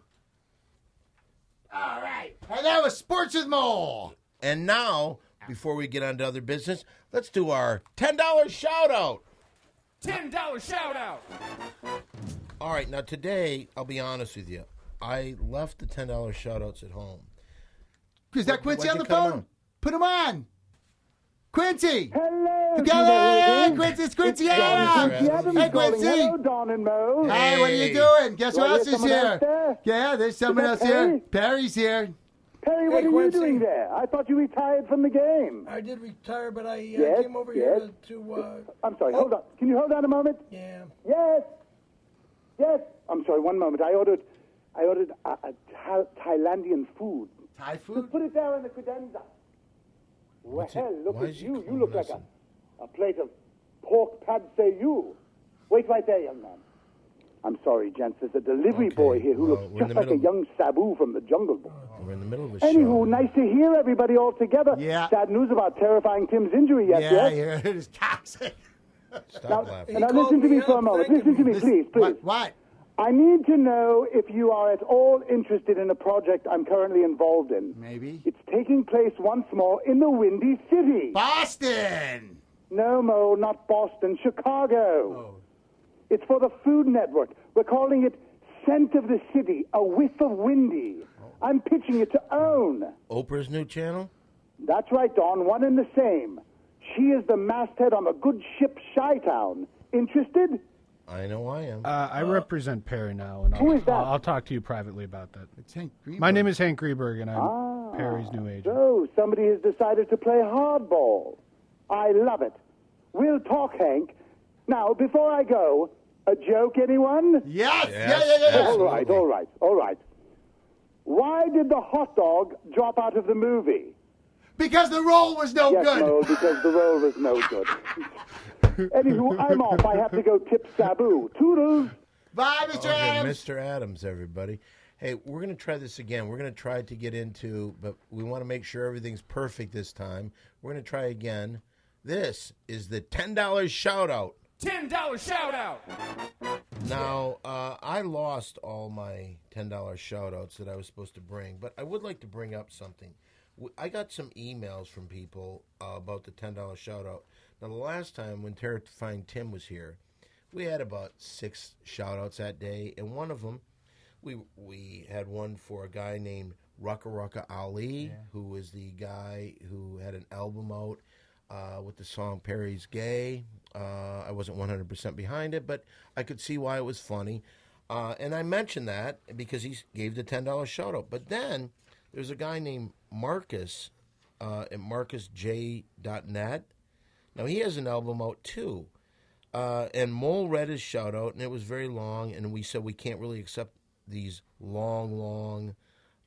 Speaker 1: All right. And that was Sports with Mole.
Speaker 2: And now, before we get on to other business, let's do our $10 shout-out.
Speaker 6: $10 shout out.
Speaker 2: All right, now today, I'll be honest with you. I left the $10 shout-outs at home.
Speaker 1: Is that Quincy on
Speaker 2: why'd
Speaker 1: the
Speaker 2: you come
Speaker 1: phone?
Speaker 2: on?
Speaker 1: Put him on. Quincy.
Speaker 7: Hello.
Speaker 1: Hey, Quincy. It's Quincy Adams.
Speaker 7: Quincy Adams
Speaker 1: Hey,
Speaker 7: calling.
Speaker 1: Quincy.
Speaker 7: Hello, Don and Mo.
Speaker 1: Hey, what are you
Speaker 2: Hey.
Speaker 1: doing? Guess who
Speaker 7: Do I
Speaker 1: else
Speaker 7: hear
Speaker 1: is
Speaker 7: someone
Speaker 1: here?
Speaker 7: else there?
Speaker 1: Yeah, there's someone
Speaker 7: Is
Speaker 1: else
Speaker 7: that
Speaker 1: here.
Speaker 7: Perry?
Speaker 1: Perry's here.
Speaker 7: Perry, what
Speaker 4: Hey,
Speaker 7: are
Speaker 4: Quincy.
Speaker 7: you doing there? I thought you retired from the game.
Speaker 4: I did retire, but I
Speaker 7: Yes,
Speaker 4: came over
Speaker 7: yes.
Speaker 4: here to
Speaker 7: I'm sorry, hold on. Can you hold on a moment?
Speaker 4: yeah.
Speaker 7: Yes. Yes. I'm sorry, one moment. I ordered a Thailandian food.
Speaker 1: Thai
Speaker 7: Just
Speaker 1: food?
Speaker 7: put it there in the credenza. Well,
Speaker 2: What's it-
Speaker 7: look
Speaker 2: why
Speaker 7: at
Speaker 2: is he
Speaker 7: you. You
Speaker 2: calling
Speaker 7: look like
Speaker 2: us
Speaker 7: a plate of pork pad see ew. Wait right there, young man. I'm sorry, gents. There's a delivery
Speaker 2: Okay,
Speaker 7: boy here who
Speaker 2: well,
Speaker 7: looks
Speaker 2: we're in
Speaker 7: just
Speaker 2: the
Speaker 7: like a
Speaker 2: middle-
Speaker 7: young Sabu from the Jungle Book.
Speaker 2: We're in the middle of a
Speaker 7: Anywho,
Speaker 2: show.
Speaker 7: nice to hear everybody all together.
Speaker 1: Yeah.
Speaker 7: Sad news about terrifying Tim's injury, yes,
Speaker 1: Yeah,
Speaker 7: yes?
Speaker 1: it is toxic.
Speaker 2: Stop
Speaker 7: Now,
Speaker 2: laughing.
Speaker 7: now
Speaker 4: He called
Speaker 7: listen to
Speaker 4: me
Speaker 7: me for a
Speaker 4: up,
Speaker 7: moment.
Speaker 4: thanking
Speaker 7: Listen to
Speaker 4: me.
Speaker 7: me, please, please.
Speaker 1: What?
Speaker 7: I need to know if you are at all interested in a project I'm currently involved in.
Speaker 1: Maybe.
Speaker 7: It's taking place once more in the Windy City.
Speaker 1: Boston.
Speaker 7: No, Mo, not Boston, Chicago.
Speaker 1: Oh.
Speaker 7: It's for the Food Network. We're calling it Scent of the City, a whiff of Windy. I'm pitching it to OWN.
Speaker 2: Oprah's new channel?
Speaker 7: That's right, Don, one and the same. She is the masthead on a good ship, Chi-Town. Interested?
Speaker 2: I know I am.
Speaker 5: I represent Perry now, and
Speaker 7: Who is that?
Speaker 5: I'll talk to you privately about that.
Speaker 1: It's Hank Greenberg.
Speaker 5: My name is Hank Greenberg, and I'm Perry's new agent.
Speaker 7: So, somebody has decided to play hardball. I love it. We'll talk, Hank. Now, before I go, a joke, anyone?
Speaker 1: Yes.
Speaker 2: Yes,
Speaker 1: Yeah.
Speaker 7: All right,
Speaker 2: absolutely.
Speaker 7: all right. Why did the hot dog drop out of the movie?
Speaker 1: Because the roll was no
Speaker 7: Yes,
Speaker 1: good.
Speaker 7: Mo, because the role was no good. Anywho, I'm off. I have to go tip Sabu. Toodles.
Speaker 1: Bye, Mr.
Speaker 2: Okay,
Speaker 1: Adams.
Speaker 2: Mr. Adams, everybody. Hey, we're going to try this again. We're going to try to get into, but we want to make sure everything's perfect this time. We're going to try again. This is the $10 shout out.
Speaker 6: $10 shout out.
Speaker 2: Now, I lost all my $10 shout outs that I was supposed to bring, but I would like to bring up something. I got some emails from people about the $10 shout out. Now, the last time when Terrifying Tim was here, we had about 6 shout outs that day, and one of them, we had one for a guy named Rucka Ali, who was the guy who had an album out with the song Perry's Gay. I wasn't 100% behind it, but I could see why it was funny. And I mentioned that because he gave the $10 shout out. But then there's a guy named Marcus at marcusj.net. Now, he has an album out too. And Mole read his shout out, and it was very long. And we said we can't really accept these long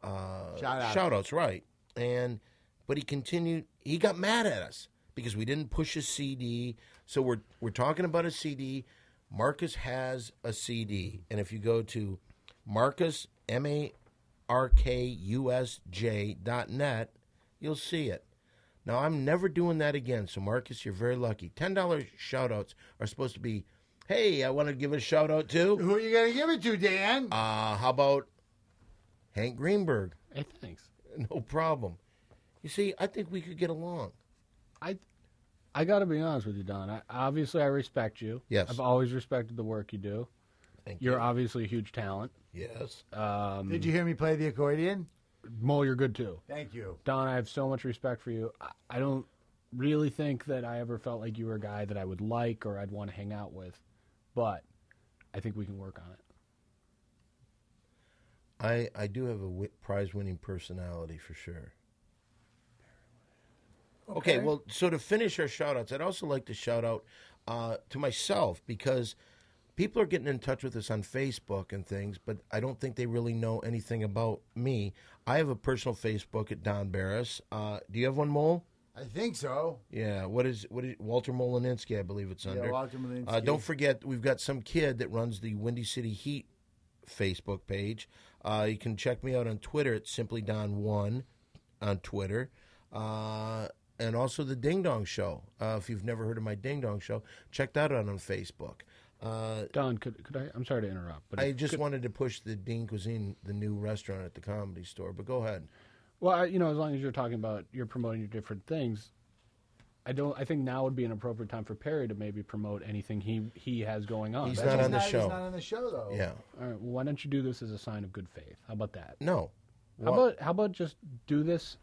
Speaker 2: shout outs, right? But he continued. He got mad at us because we didn't push a CD. So we're talking about a CD. Marcus has a CD, and if you go to Marcus MARKUSJ.net, you'll see it. Now, I'm never doing that again, so Marcus, you're very lucky. $10 shout-outs are supposed to be, hey, I want to give a shout-out to.
Speaker 1: Who are you going to give it to, Dan?
Speaker 2: How about Hank Greenberg?
Speaker 5: Hey, thanks.
Speaker 2: No problem. You see, I think we could get along.
Speaker 5: I got to be honest with you, Don. Obviously, I respect you.
Speaker 2: Yes.
Speaker 5: I've always respected the work you do.
Speaker 2: Thank
Speaker 5: You're
Speaker 2: you.
Speaker 5: obviously a huge talent.
Speaker 2: Yes.
Speaker 1: Did you hear me play the accordion?
Speaker 5: Mole, you're good too.
Speaker 1: Thank you.
Speaker 5: Don, I have so much respect for you. I don't really think that I ever felt like you were a guy that I would like or I'd want to hang out with, but I think we can work on it.
Speaker 2: I do have a prize-winning personality for sure. Okay, well, so to finish our shout-outs, I'd also like to shout out to myself because people are getting in touch with us on Facebook and things, but I don't think they really know anything about me. I have a personal Facebook at Don Barris. Do you have one, Mole?
Speaker 1: I think so.
Speaker 2: Yeah, what is Walter Molinski, I believe it's under.
Speaker 1: Yeah, Walter Molinski.
Speaker 2: Don't forget, we've got some kid that runs the Windy City Heat Facebook page. You can check me out on Twitter at SimplyDon1 on Twitter. And also the Ding Dong Show. If you've never heard of my Ding Dong Show, check that out on Facebook.
Speaker 5: Don, could I? I'm sorry to interrupt, but
Speaker 2: I just wanted to push the Dean Cuisine, the new restaurant at the Comedy Store, but go ahead.
Speaker 5: Well, as long as you're talking about you're promoting your different things, I think now would be an appropriate time for Perry to maybe promote anything he has going on.
Speaker 2: He's not on the show.
Speaker 1: He's not on the show though.
Speaker 2: Yeah.
Speaker 5: All right. Well, why don't you do this as a sign of good faith? How about that?
Speaker 2: No.
Speaker 5: How about just do this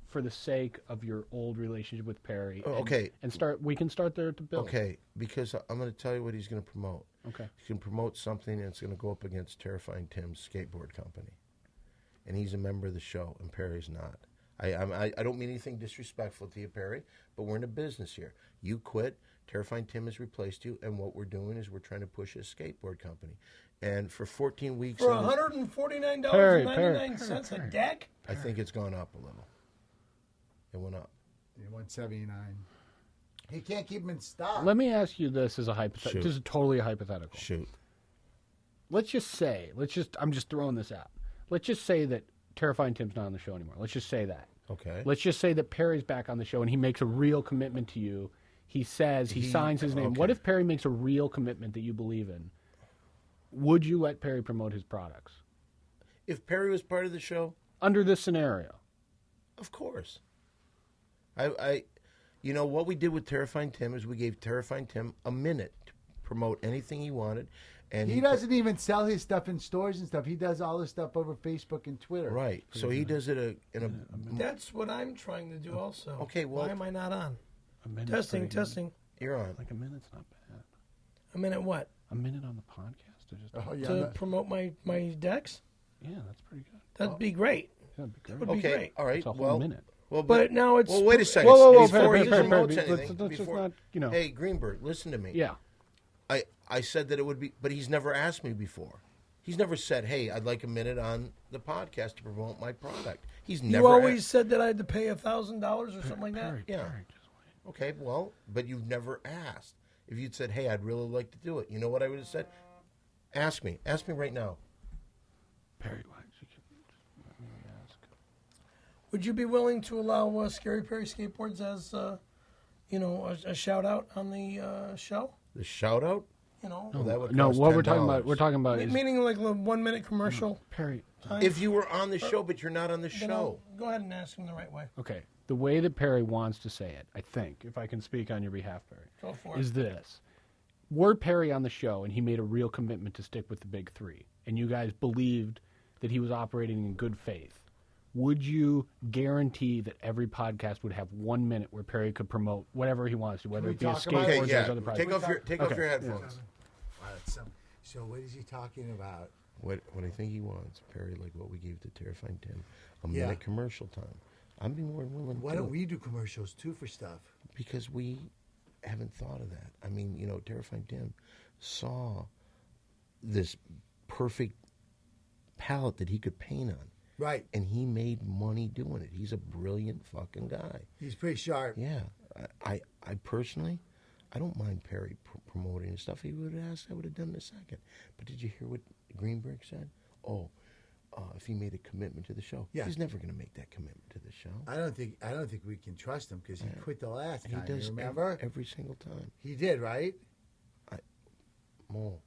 Speaker 5: for the sake of your old relationship with Perry?
Speaker 2: Okay.
Speaker 5: And we can start there to build.
Speaker 2: Okay, because I'm going to tell you what he's going to promote.
Speaker 5: Okay.
Speaker 2: He's going to promote something, and it's going to go up against Terrifying Tim's skateboard company. And he's a member of the show, and Perry's not. I don't mean anything disrespectful to you, Perry, but we're in a business here. You quit, Terrifying Tim has replaced you, and what we're doing is we're trying to push his skateboard company. And for 14 weeks...
Speaker 4: For $149.99 a deck?
Speaker 2: I think it's gone up a little. It went up.
Speaker 1: He went 79. He can't keep him in stock.
Speaker 5: Let me ask you this as a hypothetical. This is totally a hypothetical.
Speaker 2: Shoot.
Speaker 5: I'm just throwing this out. Let's just say that Terrifying Tim's not on the show anymore. Let's just say that.
Speaker 2: Okay.
Speaker 5: Let's just say that Perry's back on the show and he makes a real commitment to you. He says, he signs his name.
Speaker 2: Okay.
Speaker 5: What if Perry makes a real commitment that you believe in? Would you let Perry promote his products?
Speaker 2: If Perry was part of the show?
Speaker 5: Under this scenario.
Speaker 2: Of course. What we did with Terrifying Tim is we gave Terrifying Tim a minute to promote anything he wanted. And
Speaker 1: he doesn't even sell his stuff in stores and stuff. He does all this stuff over Facebook and Twitter.
Speaker 2: Right. So he does it in a...
Speaker 4: That's what I'm trying to do also.
Speaker 2: Okay, well...
Speaker 4: Why am I not on? Testing.
Speaker 2: You're on.
Speaker 5: Like a minute's not bad.
Speaker 4: A minute what?
Speaker 5: A minute on the podcast
Speaker 4: to promote my decks?
Speaker 5: Yeah, that's pretty good.
Speaker 4: That'd be great.
Speaker 5: That'd be great.
Speaker 4: That would be great.
Speaker 2: All right.
Speaker 5: It's a whole minute.
Speaker 2: Well,
Speaker 4: but now it's...
Speaker 2: Well, wait a second.
Speaker 5: Whoa,
Speaker 2: before he
Speaker 5: Perry,
Speaker 2: promotes
Speaker 5: Perry,
Speaker 2: anything...
Speaker 5: let's just not,
Speaker 2: Hey, Greenberg, listen to me.
Speaker 5: Yeah.
Speaker 2: I said that it would be... But he's never asked me before. He's never said, hey, I'd like a minute on the podcast to promote my product. He's never...
Speaker 4: You always said that I had to pay $1,000 or something like that?
Speaker 5: Perry,
Speaker 2: Yeah.
Speaker 5: Perry, just wait.
Speaker 2: Okay, well, but you've never asked. If you'd said, hey, I'd really like to do it, you know what I would have said? Ask me. Ask me right now.
Speaker 5: Perry, why don't you let me ask?
Speaker 4: Would you be willing to allow Scary Perry Skateboards as, a shout-out on the show?
Speaker 2: The shout-out?
Speaker 4: No,
Speaker 2: that would
Speaker 5: No,
Speaker 2: cost
Speaker 5: what
Speaker 2: $10.
Speaker 5: we're talking about is...
Speaker 4: Meaning like a 1 minute commercial.
Speaker 5: Perry...
Speaker 2: If you were on the show, but you're not on the show.
Speaker 4: Go ahead and ask him the right way.
Speaker 5: Okay. The way that Perry wants to say it, I think, if I can speak on your behalf, Perry,
Speaker 4: Go for it.
Speaker 5: is this. Were Perry on the show and he made a real commitment to stick with the big three, and you guys believed that he was operating in good faith, would you guarantee that every podcast would have 1 minute where Perry could promote whatever he wants to, whether it be a skateboard or his other project?
Speaker 2: Take off your headphones.
Speaker 1: So what is he talking about?
Speaker 2: What I think he wants, Perry, like what we gave to Terrifying Tim, a minute commercial time. I'd be more than willing.
Speaker 1: Why don't we do commercials too for stuff?
Speaker 2: Because we haven't thought of that. I mean, Terrifying Tim saw this perfect palette that he could paint on.
Speaker 1: Right.
Speaker 2: And he made money doing it. He's a brilliant fucking guy.
Speaker 1: He's pretty sharp.
Speaker 2: Yeah. I personally, I don't mind Perry promoting his stuff. He would have asked, I would have done it in a second. But did you hear what Greenberg said? If he made a commitment to the show, he's never going to make that commitment to the show.
Speaker 1: I don't think we can trust him because he quit the last time.
Speaker 2: He does.
Speaker 1: You remember
Speaker 2: every single time.
Speaker 1: He did, right?
Speaker 2: Mo,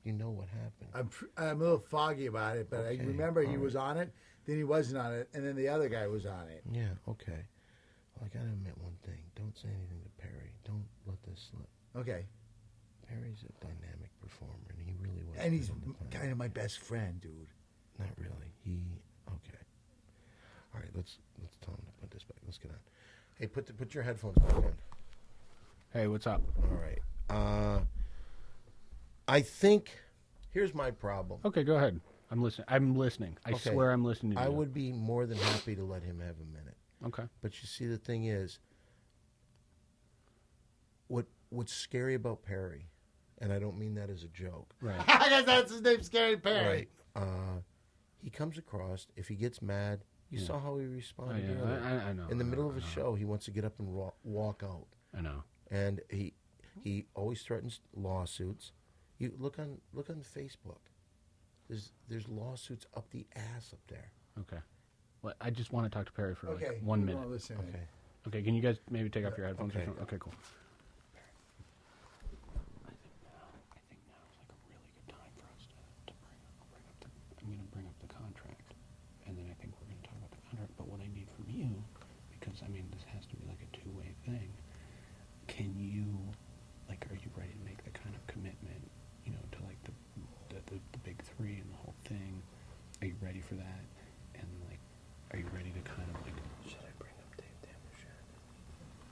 Speaker 2: you know what happened.
Speaker 1: I'm a little foggy about it, but I remember he was on it. Then he wasn't on it, and then the other guy was on it.
Speaker 2: Yeah. Okay. Well, I got to admit one thing. Don't say anything to Perry. Don't let this slip.
Speaker 1: Okay.
Speaker 2: Perry's a dynamic performer, and he really was.
Speaker 1: And he's kind of my best friend, dude.
Speaker 2: Not really. Okay. All right, let's tell him to put this back. Let's get on. Hey, put your headphones back on.
Speaker 5: Hey, what's up?
Speaker 2: All right. I think here's my problem.
Speaker 5: Okay, go ahead. I'm listening. I'm listening. I swear I'm listening to you.
Speaker 2: I would be more than happy to let him have a minute.
Speaker 5: Okay.
Speaker 2: But you see, the thing is, what's scary about Perry, and I don't mean that as a joke.
Speaker 5: Right.
Speaker 1: I guess that's his name, Scary Perry.
Speaker 2: Right. He comes across, if he gets mad, you saw how he responded earlier.
Speaker 5: I know.
Speaker 2: In the middle of a show, he wants to get up and walk out.
Speaker 5: I know.
Speaker 2: And he always threatens lawsuits. You look on Facebook. There's lawsuits up the ass up there.
Speaker 5: Okay. Well, I just want to talk to Perry for
Speaker 1: Okay.
Speaker 5: like 1 minute.
Speaker 2: Okay.
Speaker 5: Okay, can you guys maybe take off your headphones or
Speaker 2: Okay.
Speaker 5: something? Okay, cool. I think now is like a really good time for us to I'm going to bring up the contract, and then I think we're going to talk about the contract. But what I need from you, because I mean this has to be like a two-way thing. Can you, like, are you ready to make the kind of commitment, to like the big three and the whole thing? Are you ready for that? And like, are you ready to kind of like? Should I bring up Dave Damashek?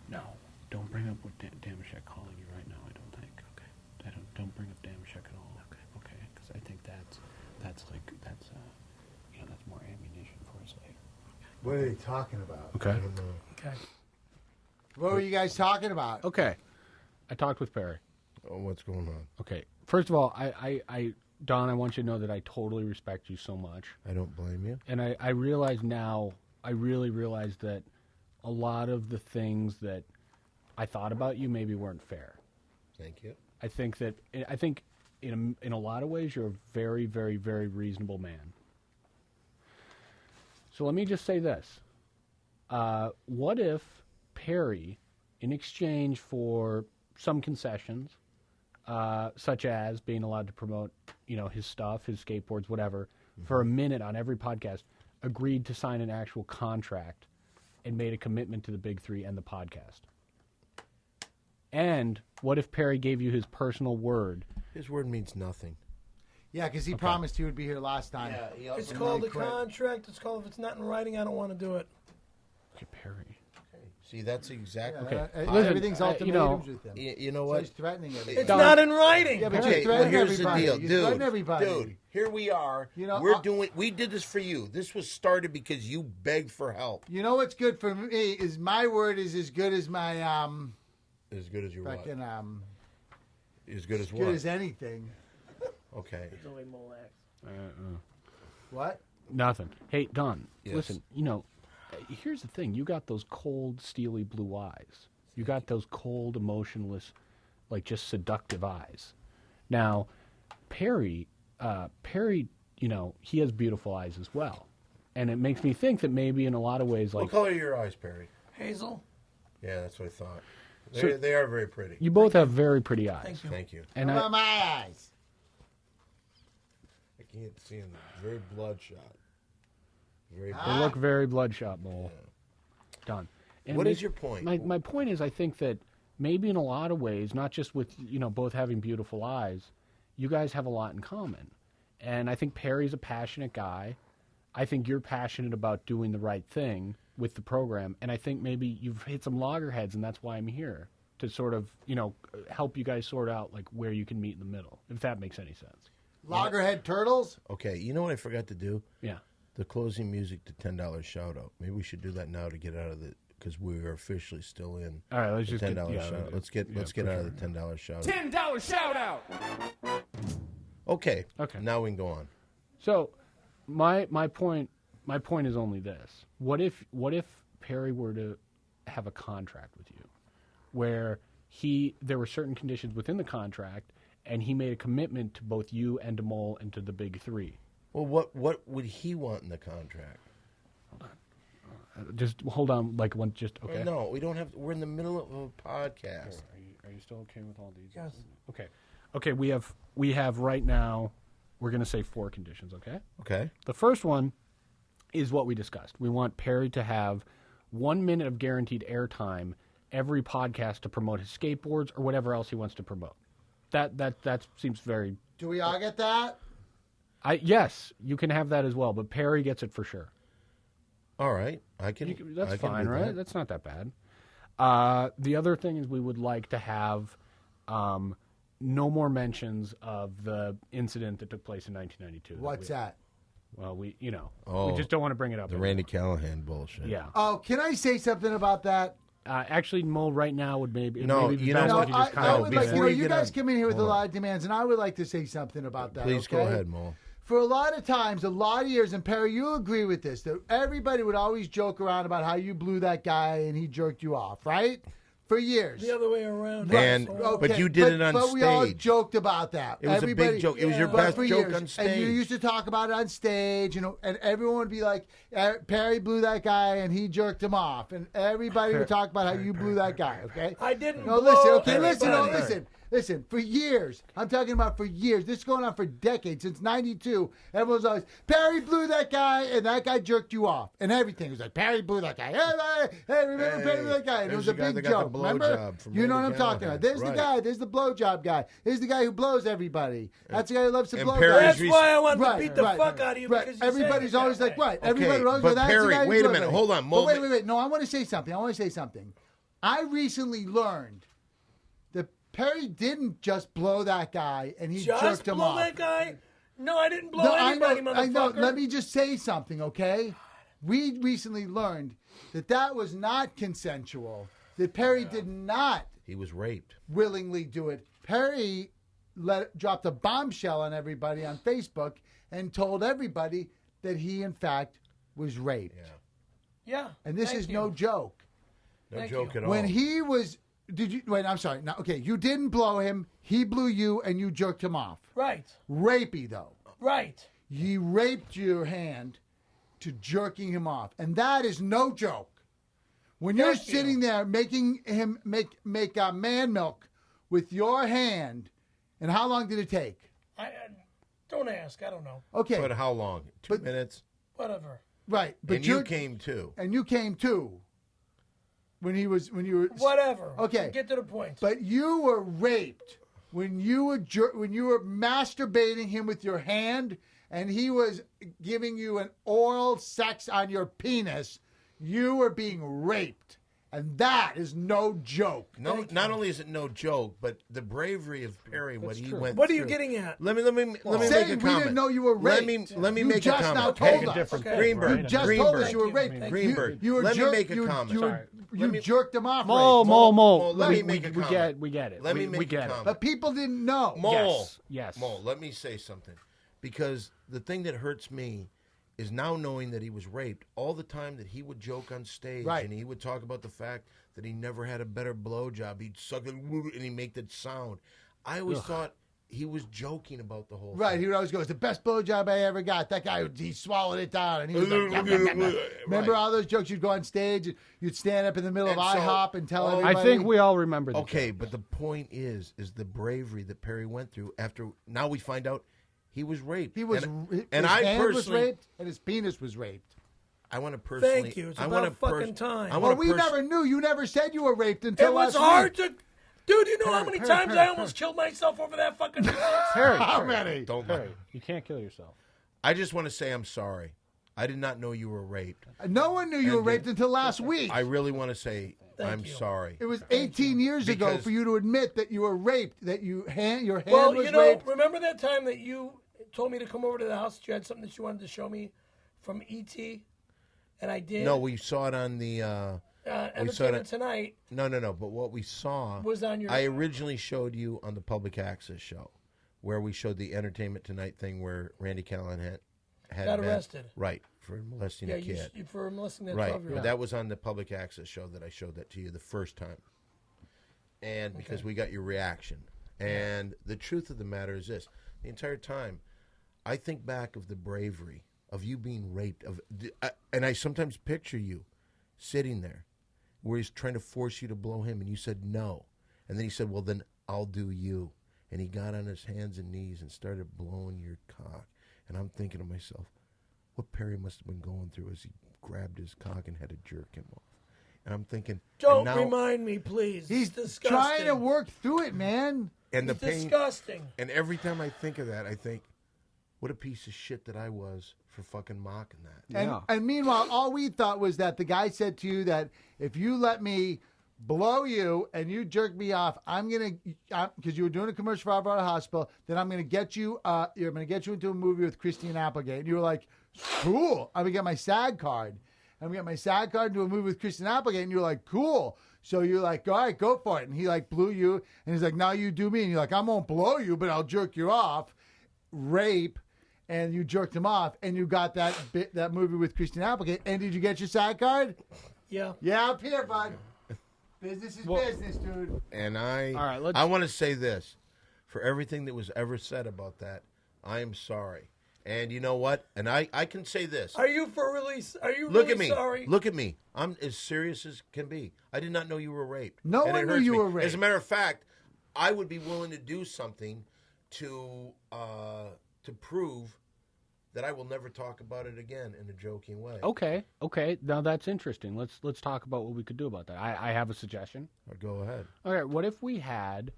Speaker 5: No, don't bring up what Damashek calling you right now. I don't think. Okay. Don't bring up Damashek at all. Okay. Okay, because I think that's more ammunition for us later.
Speaker 1: What are they talking about?
Speaker 5: Okay.
Speaker 2: I don't know.
Speaker 4: Okay.
Speaker 1: What were you guys talking about?
Speaker 5: Okay. I talked with Perry.
Speaker 2: Oh, what's going on?
Speaker 5: Okay. First of all, Don, I want you to know that I totally respect you so much.
Speaker 2: I don't blame you.
Speaker 5: And I realize now, I really realize that a lot of the things that I thought about you maybe weren't fair.
Speaker 2: Thank you.
Speaker 5: I think in a lot of ways you're a very, very, very reasonable man. So let me just say this. What if Perry, in exchange for some concessions, such as being allowed to promote, his stuff, his skateboards, whatever, for a minute on every podcast, agreed to sign an actual contract and made a commitment to the Big Three and the podcast? And what if Perry gave you his personal word?
Speaker 2: His word means nothing.
Speaker 1: Yeah, because he promised he would be here last time.
Speaker 4: It's called a contract. It's called, if it's not in writing, I don't want to do it.
Speaker 5: Okay, Perry.
Speaker 2: See, that's exactly.
Speaker 5: Okay.
Speaker 1: Listen, everything's ultimatums with him.
Speaker 2: You know
Speaker 1: So
Speaker 2: what?
Speaker 1: he's threatening everybody.
Speaker 4: It's not in writing.
Speaker 1: Yeah, but
Speaker 2: Okay,
Speaker 1: you
Speaker 2: well,
Speaker 1: threaten
Speaker 2: here's
Speaker 1: everybody.
Speaker 2: the deal,
Speaker 1: You threaten everybody.
Speaker 2: Dude, here we are. We did this for you. This was started because you begged for help.
Speaker 1: You know what's good for me is my word is as good as my
Speaker 2: As good as your what?
Speaker 1: fucking
Speaker 2: As good as
Speaker 1: good
Speaker 2: what?
Speaker 1: as anything.
Speaker 2: Okay.
Speaker 1: What?
Speaker 5: Nothing. Hey, Don,
Speaker 2: Yes.
Speaker 5: listen, here's the thing. You got those cold, steely blue eyes. You got those cold, emotionless, like just seductive eyes. Now, Perry, he has beautiful eyes as well. And it makes me think that maybe in a lot of ways, like,
Speaker 2: What color are your eyes, Perry?
Speaker 4: Hazel.
Speaker 2: Yeah, that's what I thought.
Speaker 5: So-
Speaker 2: They are very pretty.
Speaker 5: you both have very pretty eyes.
Speaker 4: Thank you.
Speaker 2: Thank you.
Speaker 5: And
Speaker 1: How about my eyes?
Speaker 2: I can't see them. Very bloodshot. Very.
Speaker 5: they look very bloodshot, Mole. Don. And
Speaker 2: What is your point?
Speaker 5: My point is, I think that maybe in a lot of ways, not just with both having beautiful eyes, you guys have a lot in common. And I think Perry's a passionate guy. I think you're passionate about doing the right thing with the program, and I think maybe you've hit some loggerheads, and that's why I'm here to sort of help you guys sort out like where you can meet in the middle, if that makes any sense.
Speaker 1: Loggerhead turtles?
Speaker 2: Okay, you know what I forgot to do?
Speaker 5: Yeah.
Speaker 2: The closing music to $10 shout out. Maybe we should do that now to get out of the because we are officially still in.
Speaker 5: All right, let's
Speaker 2: the
Speaker 5: just
Speaker 2: $10
Speaker 5: get,
Speaker 2: shout out. Let's get out of the $10 shout out.
Speaker 6: $10 shout out.
Speaker 2: Okay.
Speaker 5: Okay.
Speaker 2: Now we can go on.
Speaker 5: So, my point is only this: what if Perry were to have a contract with you, where there were certain conditions within the contract, and he made a commitment to both you and to Mole and to the Big Three.
Speaker 2: Well, what would he want in the contract?
Speaker 5: Just hold on, like one. Just okay.
Speaker 2: No, we don't have. We're in the middle of a podcast.
Speaker 5: Are you still okay with all these?
Speaker 4: Yes.
Speaker 5: Okay. We have right now. We're going to say 4 conditions. Okay.
Speaker 2: Okay.
Speaker 5: The first one is what we discussed. We want Perry to have 1 minute of guaranteed airtime every podcast to promote his skateboards or whatever else he wants to promote. That seems very.
Speaker 1: Do we all get that?
Speaker 5: Yes, you can have that as well, but Perry gets it for sure.
Speaker 2: All right. That's
Speaker 5: That's fine, right?
Speaker 2: That.
Speaker 5: That's not that bad. The other thing is we would like to have no more mentions of the incident that took place in 1992.
Speaker 1: What's that?
Speaker 5: Well, we
Speaker 2: Oh,
Speaker 5: just don't want to bring it up.
Speaker 2: The
Speaker 5: anymore.
Speaker 2: Randy Callahan bullshit.
Speaker 5: Yeah.
Speaker 1: Oh, can I say something about that?
Speaker 5: Actually, Mo, right now would maybe
Speaker 2: No,
Speaker 5: maybe be
Speaker 2: you know
Speaker 5: best
Speaker 2: what?
Speaker 5: if you just
Speaker 1: I
Speaker 5: kind of
Speaker 1: would like,
Speaker 2: before
Speaker 1: you
Speaker 2: get
Speaker 1: guys
Speaker 2: on-
Speaker 1: come in here with a
Speaker 2: hold on.
Speaker 1: lot of demands, and I would like to say something about that.
Speaker 2: Please go
Speaker 1: okay?
Speaker 2: ahead, Mo.
Speaker 1: For a lot of times, a lot of years, and Perry, you'll agree with this, that everybody would always joke around about how you blew that guy and he jerked you off, right? For years.
Speaker 4: The other way around.
Speaker 2: And-
Speaker 4: So,
Speaker 2: but you did it on
Speaker 1: But we all
Speaker 2: stage.
Speaker 1: joked about that.
Speaker 2: It was
Speaker 1: Everybody,
Speaker 2: a big joke. It was your
Speaker 4: Yeah.
Speaker 2: best
Speaker 1: for
Speaker 2: joke
Speaker 1: years.
Speaker 2: on stage.
Speaker 1: And you used to talk about it on stage, and everyone would be like, Perry blew that guy and he jerked him off. And everybody would talk about how you blew that guy, okay?
Speaker 4: I didn't.
Speaker 1: No,
Speaker 4: blow
Speaker 1: listen, okay, listen, no,
Speaker 4: anybody.
Speaker 1: listen. For years, I'm talking about for years. This is going on for decades, since '92. Everyone's always, Perry blew that guy, and that guy jerked you off, and everything. It was like, Perry blew that guy. Hey, remember Perry blew that guy? And it
Speaker 2: there's
Speaker 1: was a
Speaker 2: the guy
Speaker 1: big
Speaker 2: that got the
Speaker 1: joke.
Speaker 2: blow
Speaker 1: Remember?
Speaker 2: job from
Speaker 1: You know what
Speaker 2: Randy
Speaker 1: I'm talking
Speaker 2: Callahan.
Speaker 1: about. There's the
Speaker 2: Right.
Speaker 1: guy. There's the blowjob guy. There's the guy who blows everybody. That's the guy who loves to
Speaker 2: And
Speaker 1: blow
Speaker 2: Perry's
Speaker 1: guys.
Speaker 4: That's why I wanted to beat the
Speaker 1: right,
Speaker 4: fuck out of you.
Speaker 1: Right.
Speaker 4: Because you
Speaker 1: Everybody's
Speaker 4: said it
Speaker 1: always
Speaker 4: that
Speaker 1: like,
Speaker 4: way.
Speaker 1: right. Everybody always
Speaker 2: but
Speaker 1: goes, that's the
Speaker 2: Perry,
Speaker 1: guy who
Speaker 2: wait a
Speaker 1: blew
Speaker 2: minute.
Speaker 1: everybody.
Speaker 2: Hold on.
Speaker 1: But
Speaker 2: Mo-
Speaker 1: wait. No, I want to say something. I recently learned that Perry didn't just blow that guy and he
Speaker 4: Just
Speaker 1: jerked him
Speaker 4: blow
Speaker 1: off.
Speaker 4: that guy? No, I didn't blow
Speaker 1: No,
Speaker 4: anybody,
Speaker 1: I know.
Speaker 4: motherfucker.
Speaker 1: Let me just say something, okay? We recently learned that was not consensual. That Perry did not
Speaker 2: He was raped.
Speaker 1: willingly do it. Perry dropped a bombshell on everybody on Facebook and told everybody that he, in fact, was raped.
Speaker 4: Yeah.
Speaker 1: And this
Speaker 4: thank
Speaker 1: is
Speaker 4: you.
Speaker 1: no joke.
Speaker 2: No
Speaker 4: Thank
Speaker 2: joke
Speaker 4: you.
Speaker 2: at all.
Speaker 1: When he was, did you? Wait, I'm sorry. No, okay, you didn't blow him. He blew you, and you jerked him off.
Speaker 4: Right.
Speaker 1: Rapey though.
Speaker 4: Right.
Speaker 1: He raped your hand to jerking him off, and that is no joke. When you're
Speaker 4: Thank you.
Speaker 1: sitting there making him make man milk with your hand, and how long did it take?
Speaker 4: I don't ask. I don't know.
Speaker 1: Okay,
Speaker 2: But how long? 2
Speaker 1: But-
Speaker 2: minutes?
Speaker 4: Whatever.
Speaker 1: right. But
Speaker 2: And you came too.
Speaker 1: and you came too. When you were
Speaker 4: Whatever.
Speaker 1: Okay.
Speaker 4: Get to the point.
Speaker 1: But you were raped when you were masturbating him with your hand, and he was giving you an oral sex on your penis. You were being raped, and that is no joke.
Speaker 2: No, not only is it no joke, but the bravery of Perry, what he went
Speaker 4: What are you
Speaker 2: through.
Speaker 4: getting at?
Speaker 2: Let me make a
Speaker 1: Saying
Speaker 2: comment.
Speaker 1: we didn't know you were
Speaker 2: Let
Speaker 1: raped.
Speaker 2: me
Speaker 1: You
Speaker 2: make a
Speaker 1: just
Speaker 2: comment.
Speaker 1: now told
Speaker 2: Hey,
Speaker 1: us.
Speaker 5: different
Speaker 4: Okay.
Speaker 5: thing,
Speaker 2: Greenberg.
Speaker 1: You just
Speaker 2: Greenberg.
Speaker 1: told us you were raped.
Speaker 4: Thank
Speaker 2: Greenberg.
Speaker 1: You were
Speaker 2: Let me
Speaker 1: jerked.
Speaker 2: make a comment.
Speaker 5: Sorry.
Speaker 1: You jerked him off.
Speaker 5: Mo,
Speaker 1: raped.
Speaker 5: Mo.
Speaker 2: Let
Speaker 5: we,
Speaker 2: me make a
Speaker 5: we
Speaker 2: comment.
Speaker 5: get it.
Speaker 2: Let me
Speaker 5: we
Speaker 2: make a
Speaker 5: get
Speaker 2: comment.
Speaker 1: But people didn't know.
Speaker 2: Mole.
Speaker 5: Yes.
Speaker 2: Mole, let me say something. Because the thing that hurts me is now knowing that he was raped. All the time that he would joke on stage
Speaker 1: Right.
Speaker 2: and he would talk about the fact that he never had a better blowjob. He'd suck it and he'd make that sound. I always thought he was joking about the whole
Speaker 1: Right,
Speaker 2: thing.
Speaker 1: he would always go, it's the best blowjob I ever got. That guy, he swallowed it down. And he was like, yum, yum, yum, yum. Remember
Speaker 2: Right.
Speaker 1: all those jokes? You'd go on stage, and you'd stand up in the middle
Speaker 2: And
Speaker 1: of
Speaker 2: so-
Speaker 1: IHOP and tell
Speaker 2: Oh,
Speaker 1: everybody.
Speaker 5: I think we all remember that.
Speaker 2: Okay, but the point is the bravery that Perry went through after. Now we find out he was raped.
Speaker 1: He was,
Speaker 2: and,
Speaker 1: his
Speaker 2: and I
Speaker 1: hand was
Speaker 2: personally,
Speaker 1: raped, and his penis was raped.
Speaker 2: I want to personally.
Speaker 4: Thank you. It's
Speaker 2: I
Speaker 4: about
Speaker 2: wanna
Speaker 4: fucking time.
Speaker 2: I
Speaker 1: Well,
Speaker 2: want
Speaker 1: we never knew. You never said you were raped until
Speaker 4: It was
Speaker 1: last
Speaker 4: hard
Speaker 1: week.
Speaker 4: to. Dude, you know how many
Speaker 5: Perry,
Speaker 4: times
Speaker 5: Perry,
Speaker 4: I almost killed myself over that fucking defense?
Speaker 5: Perry,
Speaker 1: How
Speaker 5: Perry,
Speaker 1: many?
Speaker 2: Don't
Speaker 5: Perry, you can't kill yourself.
Speaker 2: I just want to say I'm sorry. I did not know you were raped.
Speaker 1: No one knew you were raped until last week.
Speaker 2: I really want to say I'm
Speaker 4: you.
Speaker 2: sorry.
Speaker 1: It was 18 years ago
Speaker 2: Because-
Speaker 1: for you to admit that you were raped, that your hand
Speaker 4: Well,
Speaker 1: was
Speaker 4: you know,
Speaker 1: raped.
Speaker 4: remember that time that you told me to come over to the house? You had something that you wanted to show me from E.T., and I did.
Speaker 2: No, we saw it on the. we saw
Speaker 4: Entertainment
Speaker 2: it.
Speaker 4: Tonight
Speaker 2: No. But what we saw
Speaker 4: was on your.
Speaker 2: I originally showed you on the public access show, where we showed the Entertainment Tonight thing where Randy Callahan had
Speaker 4: Got
Speaker 2: been-
Speaker 4: arrested.
Speaker 2: right, for molesting
Speaker 4: yeah,
Speaker 2: a kid.
Speaker 4: you for molesting that
Speaker 2: Right,
Speaker 4: 12-year-old.
Speaker 2: but that was on the public access show that I showed that to you the first time. And because we got your reaction. And the truth of the matter is this. The entire time, I think back of the bravery of you being raped. And I sometimes picture you sitting there where he's trying to force you to blow him, and you said no. And then he said, well, then I'll do you. And he got on his hands and knees and started blowing your cock. And I'm thinking to myself, what Perry must have been going through as he grabbed his cock and had to jerk him off. And I'm thinking,
Speaker 4: Don't
Speaker 2: and now,
Speaker 4: remind me, please.
Speaker 1: He's
Speaker 4: It's disgusting.
Speaker 1: trying to work through it, man.
Speaker 2: and the
Speaker 4: It's
Speaker 2: pain.
Speaker 4: disgusting.
Speaker 2: And every time I think of that, I think, what a piece of shit that I was for fucking mocking that.
Speaker 1: And,
Speaker 5: Yeah.
Speaker 1: and meanwhile, all we thought was that the guy said to you that if you let me blow you and you jerk me off, I'm gonna because you were doing a commercial for Alvarado Hospital. Then I'm gonna get you. I'm gonna get you into a movie with Christine Applegate. And you were like, Cool. I'm gonna get my SAG card. I'm gonna get my SAG card and do a movie with Christian Applegate, and you're like, cool. So you're like, all right, go for it. And he like blew you, and he's like, now you do me, and you're like, I won't blow you, but I'll jerk you off. Rape, and you jerked him off, and you got that movie with Christian Applegate. And did you get your SAG card?
Speaker 4: Yeah.
Speaker 1: Yeah, up here, bud. Business is business, dude.
Speaker 2: And
Speaker 5: All right,
Speaker 2: I want to say this. For everything that was ever said about that, I am sorry. And you know what? And I can say this.
Speaker 4: Are you for release? Are you
Speaker 2: Look
Speaker 4: really
Speaker 2: at me.
Speaker 4: sorry?
Speaker 2: Look at me. I'm as serious as can be. I did not know you were raped.
Speaker 1: No
Speaker 2: And
Speaker 1: one
Speaker 2: it
Speaker 1: knew
Speaker 2: hurts
Speaker 1: you
Speaker 2: me.
Speaker 1: were raped.
Speaker 2: As a matter of fact, I would be willing to do something to prove that I will never talk about it again in a joking way.
Speaker 5: Okay. Now that's interesting. Let's talk about what we could do about that. I have a suggestion.
Speaker 2: Go ahead.
Speaker 5: Okay, what if we had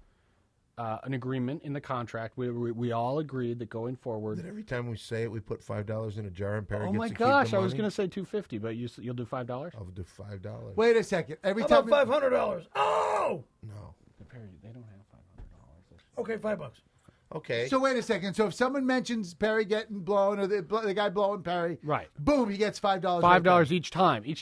Speaker 5: an agreement in the contract? We all agreed that going forward.
Speaker 2: That every time we say it, we put $5 in a jar and Perry
Speaker 5: Oh
Speaker 2: gets
Speaker 5: my
Speaker 2: to keep
Speaker 5: gosh!
Speaker 2: the
Speaker 5: I was
Speaker 2: money?
Speaker 5: going to say $250, but you'll do $5.
Speaker 2: I'll do $5.
Speaker 1: Wait a second. Every
Speaker 4: How
Speaker 1: time
Speaker 4: about $500? Oh!
Speaker 2: No.
Speaker 5: They don't have $500.
Speaker 4: Okay, $5.
Speaker 2: Okay.
Speaker 1: So wait a second. So if someone mentions Perry getting blown or the guy blowing Perry,
Speaker 5: Right.
Speaker 1: Boom, he gets $5.
Speaker 5: $5 each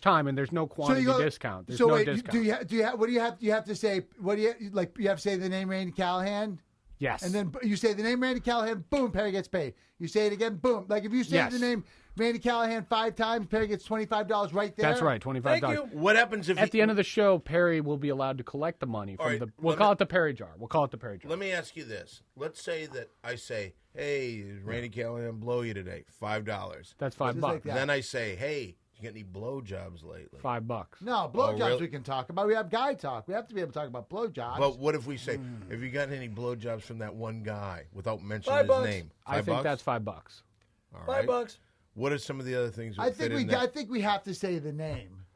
Speaker 5: time, and there's no quantity discount. There's
Speaker 1: so
Speaker 5: no
Speaker 1: wait,
Speaker 5: discount.
Speaker 1: do you what do you have? You have to say what do you like? You have to say the name Randy Callahan,
Speaker 5: Yes.
Speaker 1: and then you say the name Randy Callahan. Boom, Perry gets paid. You say it again. Boom. Like if you say
Speaker 5: Yes.
Speaker 1: the name Randy Callahan 5 times, Perry gets $25 right there.
Speaker 5: That's right, $25.
Speaker 4: Thank you.
Speaker 2: What happens if
Speaker 5: At the end of the show, Perry will be allowed to collect the money from
Speaker 2: All right,
Speaker 5: the. We'll call it the Perry jar.
Speaker 2: Let me ask you this. Let's say that I say, hey, Randy Callahan blow you today? $5.
Speaker 5: That's $5.
Speaker 1: like that.
Speaker 2: Then I say, hey, you get any blowjobs lately?
Speaker 5: $5.
Speaker 1: No, blowjobs
Speaker 2: really?
Speaker 1: we can talk about. We have guy talk. We have to be able to talk about blowjobs.
Speaker 2: But what if we say, have you gotten any blowjobs from that one guy without mentioning
Speaker 4: $5.
Speaker 2: his name?
Speaker 5: I think that's $5.
Speaker 2: All right.
Speaker 4: $5.
Speaker 2: What are some of the other things that
Speaker 1: I
Speaker 2: fit
Speaker 1: think
Speaker 2: in that?
Speaker 1: I think we have to say the name.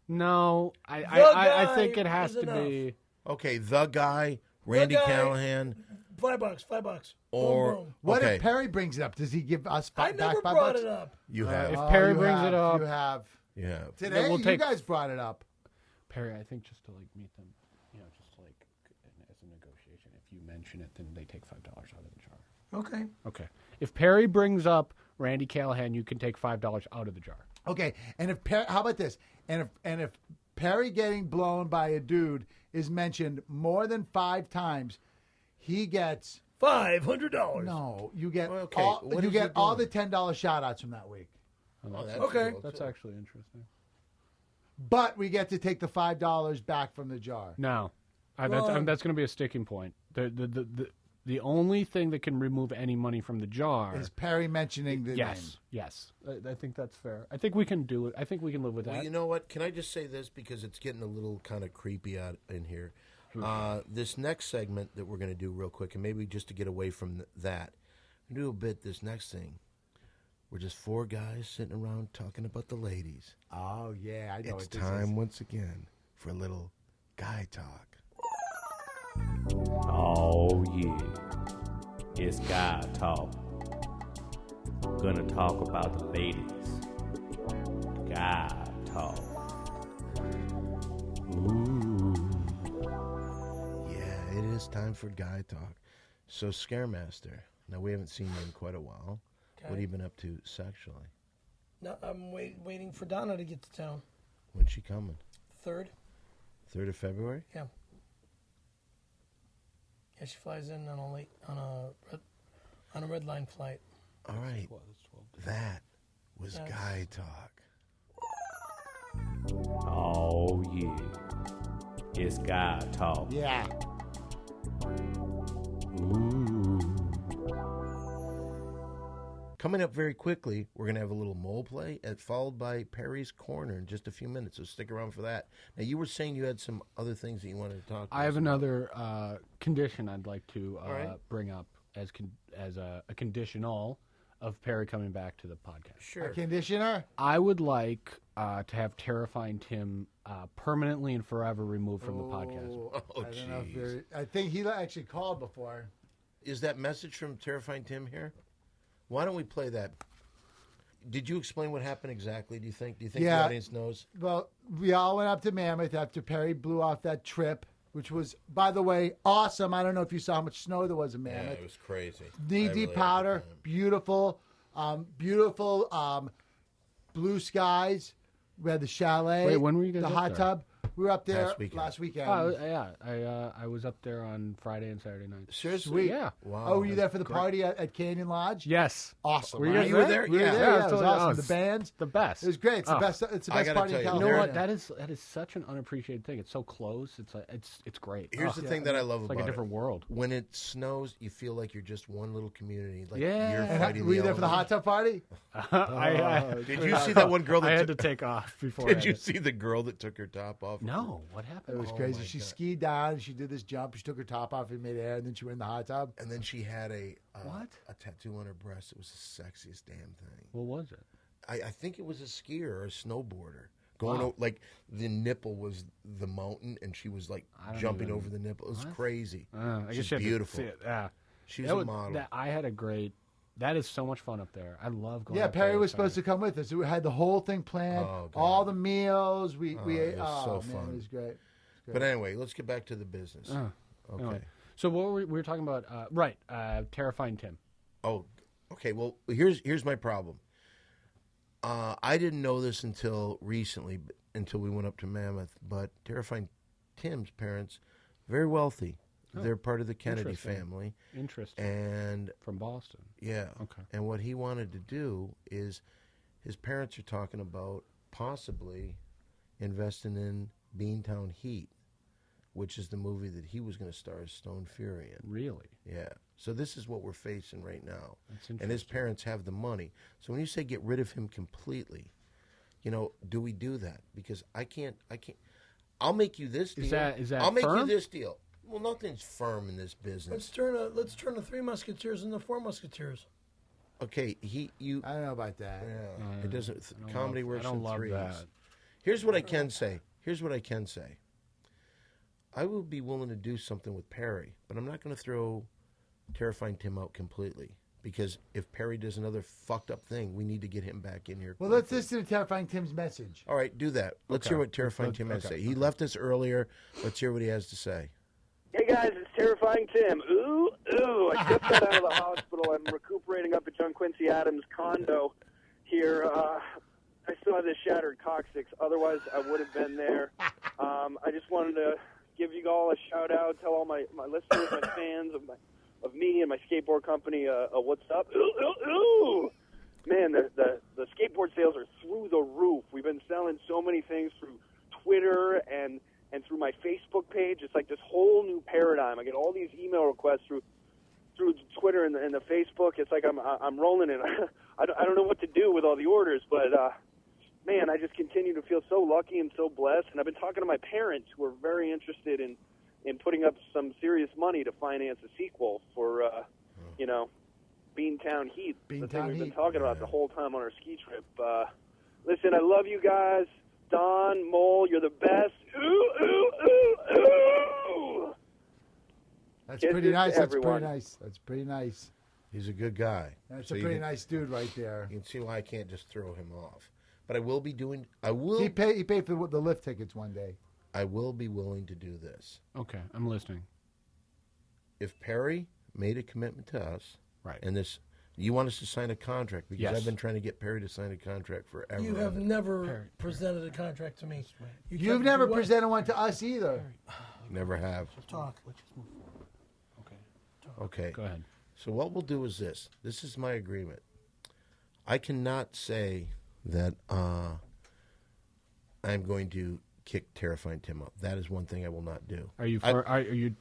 Speaker 5: No, I
Speaker 4: guy
Speaker 5: think it has
Speaker 4: is
Speaker 5: to be.
Speaker 2: Okay, the guy, Randy
Speaker 4: guy.
Speaker 2: Callahan,
Speaker 4: $5.
Speaker 2: or
Speaker 4: Boom, boom.
Speaker 1: What
Speaker 2: okay,
Speaker 1: if Perry brings it up? Does he give us
Speaker 4: I
Speaker 1: back
Speaker 4: never
Speaker 1: $5?
Speaker 4: brought it up.
Speaker 2: you have,
Speaker 5: If Perry
Speaker 1: you
Speaker 5: brings
Speaker 1: have,
Speaker 5: it up,
Speaker 1: you have.
Speaker 2: yeah.
Speaker 1: Today,
Speaker 5: we'll
Speaker 1: you
Speaker 5: take-
Speaker 1: guys brought it up.
Speaker 5: Perry, I think just to meet them, just as a negotiation. If you mention it, then they take $5 out of the jar.
Speaker 4: Okay.
Speaker 5: Okay. If Perry brings up Randy Callahan, you can take $5 out of the jar.
Speaker 1: Okay, and if how about this? And if Perry getting blown by a dude is mentioned more than 5 times, he gets
Speaker 4: $500.
Speaker 1: no. You get
Speaker 2: Okay,
Speaker 1: all,
Speaker 2: what
Speaker 1: you
Speaker 2: is
Speaker 1: get
Speaker 2: he
Speaker 1: all
Speaker 2: doing?
Speaker 1: the $10 shout outs from that week.
Speaker 2: Oh, that's
Speaker 4: Okay.
Speaker 2: cool,
Speaker 5: That's
Speaker 2: too.
Speaker 5: actually interesting.
Speaker 1: But we get to take the $5 back from the jar.
Speaker 5: No,
Speaker 4: Wrong.
Speaker 5: that's going to be a sticking point. The only thing that can remove any money from the jar
Speaker 1: Is Perry mentioning the name?
Speaker 5: Yes. I think that's fair. I think we can do it. I think we can live with that.
Speaker 2: Well, you know what? Can I just say this because it's getting a little kind of creepy out in here. This next segment that we're going to do real quick, and maybe just to get away from that, do a bit. This next thing, we're just 4 guys sitting around talking about the ladies.
Speaker 1: Oh yeah, I know
Speaker 2: It's
Speaker 1: what this
Speaker 2: time
Speaker 1: is.
Speaker 2: once again for a little guy talk.
Speaker 8: Oh yeah, it's guy talk. Gonna talk about the ladies. Guy talk. Ooh.
Speaker 2: Yeah, it is time for guy talk. So, Scaremaster, now we haven't seen you in quite a while. What have you been up to sexually?
Speaker 4: No, I'm waiting for Donna to get to town.
Speaker 2: When's she coming?
Speaker 4: 3rd.
Speaker 2: 3rd of February?
Speaker 4: Yeah. Yeah, she flies in on a red line flight.
Speaker 2: All right. That was
Speaker 4: Yes.
Speaker 2: guy talk.
Speaker 8: Oh yeah, it's guy talk.
Speaker 1: Yeah.
Speaker 8: Ooh.
Speaker 2: Coming up very quickly, we're going to have a little mole play, followed by Perry's Corner in just a few minutes, so stick around for that. Now, you were saying you had some other things that you wanted to talk about.
Speaker 5: I have another condition I'd like to
Speaker 2: right.
Speaker 5: bring up as a conditional of Perry coming back to the podcast.
Speaker 2: Sure.
Speaker 1: A conditioner?
Speaker 5: I would like to have Terrifying Tim permanently and forever removed from the podcast.
Speaker 2: Oh,
Speaker 1: I don't know if
Speaker 2: jeez.
Speaker 1: you're- I think he actually called before.
Speaker 2: Is that message from Terrifying Tim here? Why don't we play that? Did you explain what happened exactly, do you think? Do you think the
Speaker 1: Yeah.
Speaker 2: audience knows?
Speaker 1: Well, we all went up to Mammoth after Perry blew off that trip, which was, by the way, awesome. I don't know if you saw how much snow there was in Mammoth.
Speaker 2: was crazy.
Speaker 1: Knee-deep powder, beautiful. Beautiful blue skies. We had the chalet.
Speaker 5: Wait, when were you guys
Speaker 1: The
Speaker 5: up
Speaker 1: hot
Speaker 5: there?
Speaker 1: tub. We were up there
Speaker 2: Last weekend.
Speaker 1: last weekend.
Speaker 5: Oh yeah, I was up there on Friday and Saturday night.
Speaker 2: Seriously?
Speaker 1: Sweet.
Speaker 5: Yeah.
Speaker 2: Wow.
Speaker 1: Oh, were you there for the
Speaker 2: great.
Speaker 1: party at Canyon Lodge?
Speaker 5: Yes.
Speaker 1: Awesome.
Speaker 5: Were you
Speaker 1: right?
Speaker 5: guys
Speaker 2: You were
Speaker 5: there?
Speaker 2: there?
Speaker 1: We were
Speaker 2: Yeah.
Speaker 1: there.
Speaker 5: Yeah,
Speaker 1: Yeah, it was
Speaker 5: totally.
Speaker 1: awesome.
Speaker 5: Oh,
Speaker 1: The bands.
Speaker 5: The best.
Speaker 1: It was great. It's the
Speaker 5: Oh.
Speaker 1: best. It's the
Speaker 2: I
Speaker 1: best
Speaker 2: gotta
Speaker 1: party in
Speaker 2: tell you,
Speaker 5: You know
Speaker 1: California.
Speaker 5: what? That is such an unappreciated thing. It's so close. It's great.
Speaker 2: Here's
Speaker 5: Oh,
Speaker 2: the thing that I love
Speaker 5: it's
Speaker 2: about
Speaker 5: like a different world.
Speaker 2: When it snows, you feel like you're just one little community. Like
Speaker 5: Yeah.
Speaker 2: you're
Speaker 1: And
Speaker 2: fighting
Speaker 1: were you
Speaker 2: the
Speaker 1: there for the hot
Speaker 2: elements.
Speaker 1: tub party?
Speaker 2: Did you see that one girl that
Speaker 5: I had
Speaker 2: took-
Speaker 5: to take off before.
Speaker 2: Did
Speaker 5: I
Speaker 2: you
Speaker 5: had to-
Speaker 2: see the girl that took her top off?
Speaker 5: No. What happened?
Speaker 1: It was
Speaker 2: Oh,
Speaker 1: crazy.
Speaker 2: my
Speaker 1: She
Speaker 2: God.
Speaker 1: skied down. She did this jump. She took her top off in midair, and then she went in the hot tub.
Speaker 2: And then she had a tattoo on her breast. It was the sexiest damn thing.
Speaker 5: What was it?
Speaker 2: I think it was a skier or a snowboarder. Going
Speaker 5: Wow.
Speaker 2: like the nipple was the mountain, and she was like
Speaker 5: I don't
Speaker 2: jumping
Speaker 5: even-
Speaker 2: over the nipple. It was
Speaker 5: What?
Speaker 2: crazy.
Speaker 5: I guess
Speaker 2: She's
Speaker 5: you have to
Speaker 2: beautiful.
Speaker 5: see it. Yeah.
Speaker 2: She's
Speaker 5: That
Speaker 2: a
Speaker 5: was-
Speaker 2: model.
Speaker 5: I had a great. That is so much fun up there. I love going.
Speaker 1: Yeah,
Speaker 5: up there
Speaker 1: Perry
Speaker 5: with
Speaker 1: was supposed to come with us. We had the whole thing planned,
Speaker 2: Oh, God.
Speaker 1: all the meals. We ate.
Speaker 2: it was so
Speaker 1: man,
Speaker 2: fun.
Speaker 1: It was great.
Speaker 2: But anyway, let's get back to the business. Okay.
Speaker 5: Anyway, so what we were talking about? Right, terrifying Tim.
Speaker 2: Oh, okay. Well, here's my problem. I didn't know this until recently, until we went up to Mammoth. But terrifying Tim's parents, very wealthy. They're part of the Kennedy
Speaker 5: Interesting.
Speaker 2: family,
Speaker 5: Interesting.
Speaker 2: and
Speaker 5: From Boston.
Speaker 2: yeah.
Speaker 5: Okay.
Speaker 2: And what he wanted to do is, his parents are talking about possibly investing in Beantown Heat, which is the movie that he was going to star as Stone Fury in.
Speaker 5: Really?
Speaker 2: Yeah. So this is what we're facing right now.
Speaker 5: That's
Speaker 2: And his parents have the money. So when you say get rid of him completely, do we do that? Because I can't. I'll make you this deal.
Speaker 5: Is that
Speaker 2: I'll make you
Speaker 5: firm?
Speaker 2: this deal. Well, nothing's firm in this business.
Speaker 4: Let's turn the Three Musketeers into Four Musketeers.
Speaker 2: Okay, you.
Speaker 1: I don't know about that.
Speaker 2: Yeah, it doesn't. Comedy works
Speaker 5: I don't
Speaker 2: in
Speaker 5: love
Speaker 2: threes.
Speaker 5: that.
Speaker 2: Here's what I can say. I will be willing to do something with Perry, but I'm not going to throw Terrifying Tim out completely. Because if Perry does another fucked up thing, we need to get him back in here.
Speaker 1: Well, let's listen to Terrifying Tim's message.
Speaker 2: All right, do that. Let's hear what Terrifying Tim has to say. He left us earlier. Let's hear what he has to say.
Speaker 9: Hey guys, it's Terrifying Tim. Ooh, I just got out of the hospital. I'm recuperating up at John Quincy Adams' condo here. I still have this shattered coccyx. Otherwise, I would have been there. I just wanted to give you all a shout out, tell all my listeners, my fans of me and my skateboard company, what's up? Ooh. Man, the skateboard sales are through the roof. We've been selling so many things through Twitter and through my Facebook page. It's like this whole new paradigm. I get all these email requests through Twitter and the Facebook. It's like I'm rolling in. I don't know what to do with all the orders, but man, I just continue to feel so lucky and so blessed. And I've been talking to my parents, who are very interested in putting up some serious money to finance a sequel for Beantown Heat. The thing we've been talking about the whole time on our ski trip. Listen, I love you guys. Don, Mole, you're the best. Ooh.
Speaker 1: That's
Speaker 9: Kisses
Speaker 1: pretty
Speaker 9: to
Speaker 1: nice. That's
Speaker 9: everyone.
Speaker 1: pretty nice.
Speaker 2: He's a good guy.
Speaker 1: That's
Speaker 2: So
Speaker 1: a
Speaker 2: you
Speaker 1: pretty
Speaker 2: can-
Speaker 1: nice dude right there.
Speaker 2: You can see why I can't just throw him off. But I will be doing. I will.
Speaker 1: He paid for the lift tickets one day.
Speaker 2: I will be willing to do this.
Speaker 5: Okay, I'm listening.
Speaker 2: If Perry made a commitment to us,
Speaker 5: Right.
Speaker 2: and this, you want us to sign a contract because
Speaker 5: Yes.
Speaker 2: I've been trying to get Perry to sign a contract forever.
Speaker 4: You have never presented a contract to me. You
Speaker 1: You've
Speaker 4: kept
Speaker 1: never
Speaker 4: your word.
Speaker 1: presented one to us either.
Speaker 2: Never have.
Speaker 4: Talk.
Speaker 2: Okay.
Speaker 5: Go ahead.
Speaker 2: So what we'll do is this. This is my agreement. I cannot say that I'm going to kick Terrifying Tim up. That is one thing I will not do.
Speaker 5: Are you?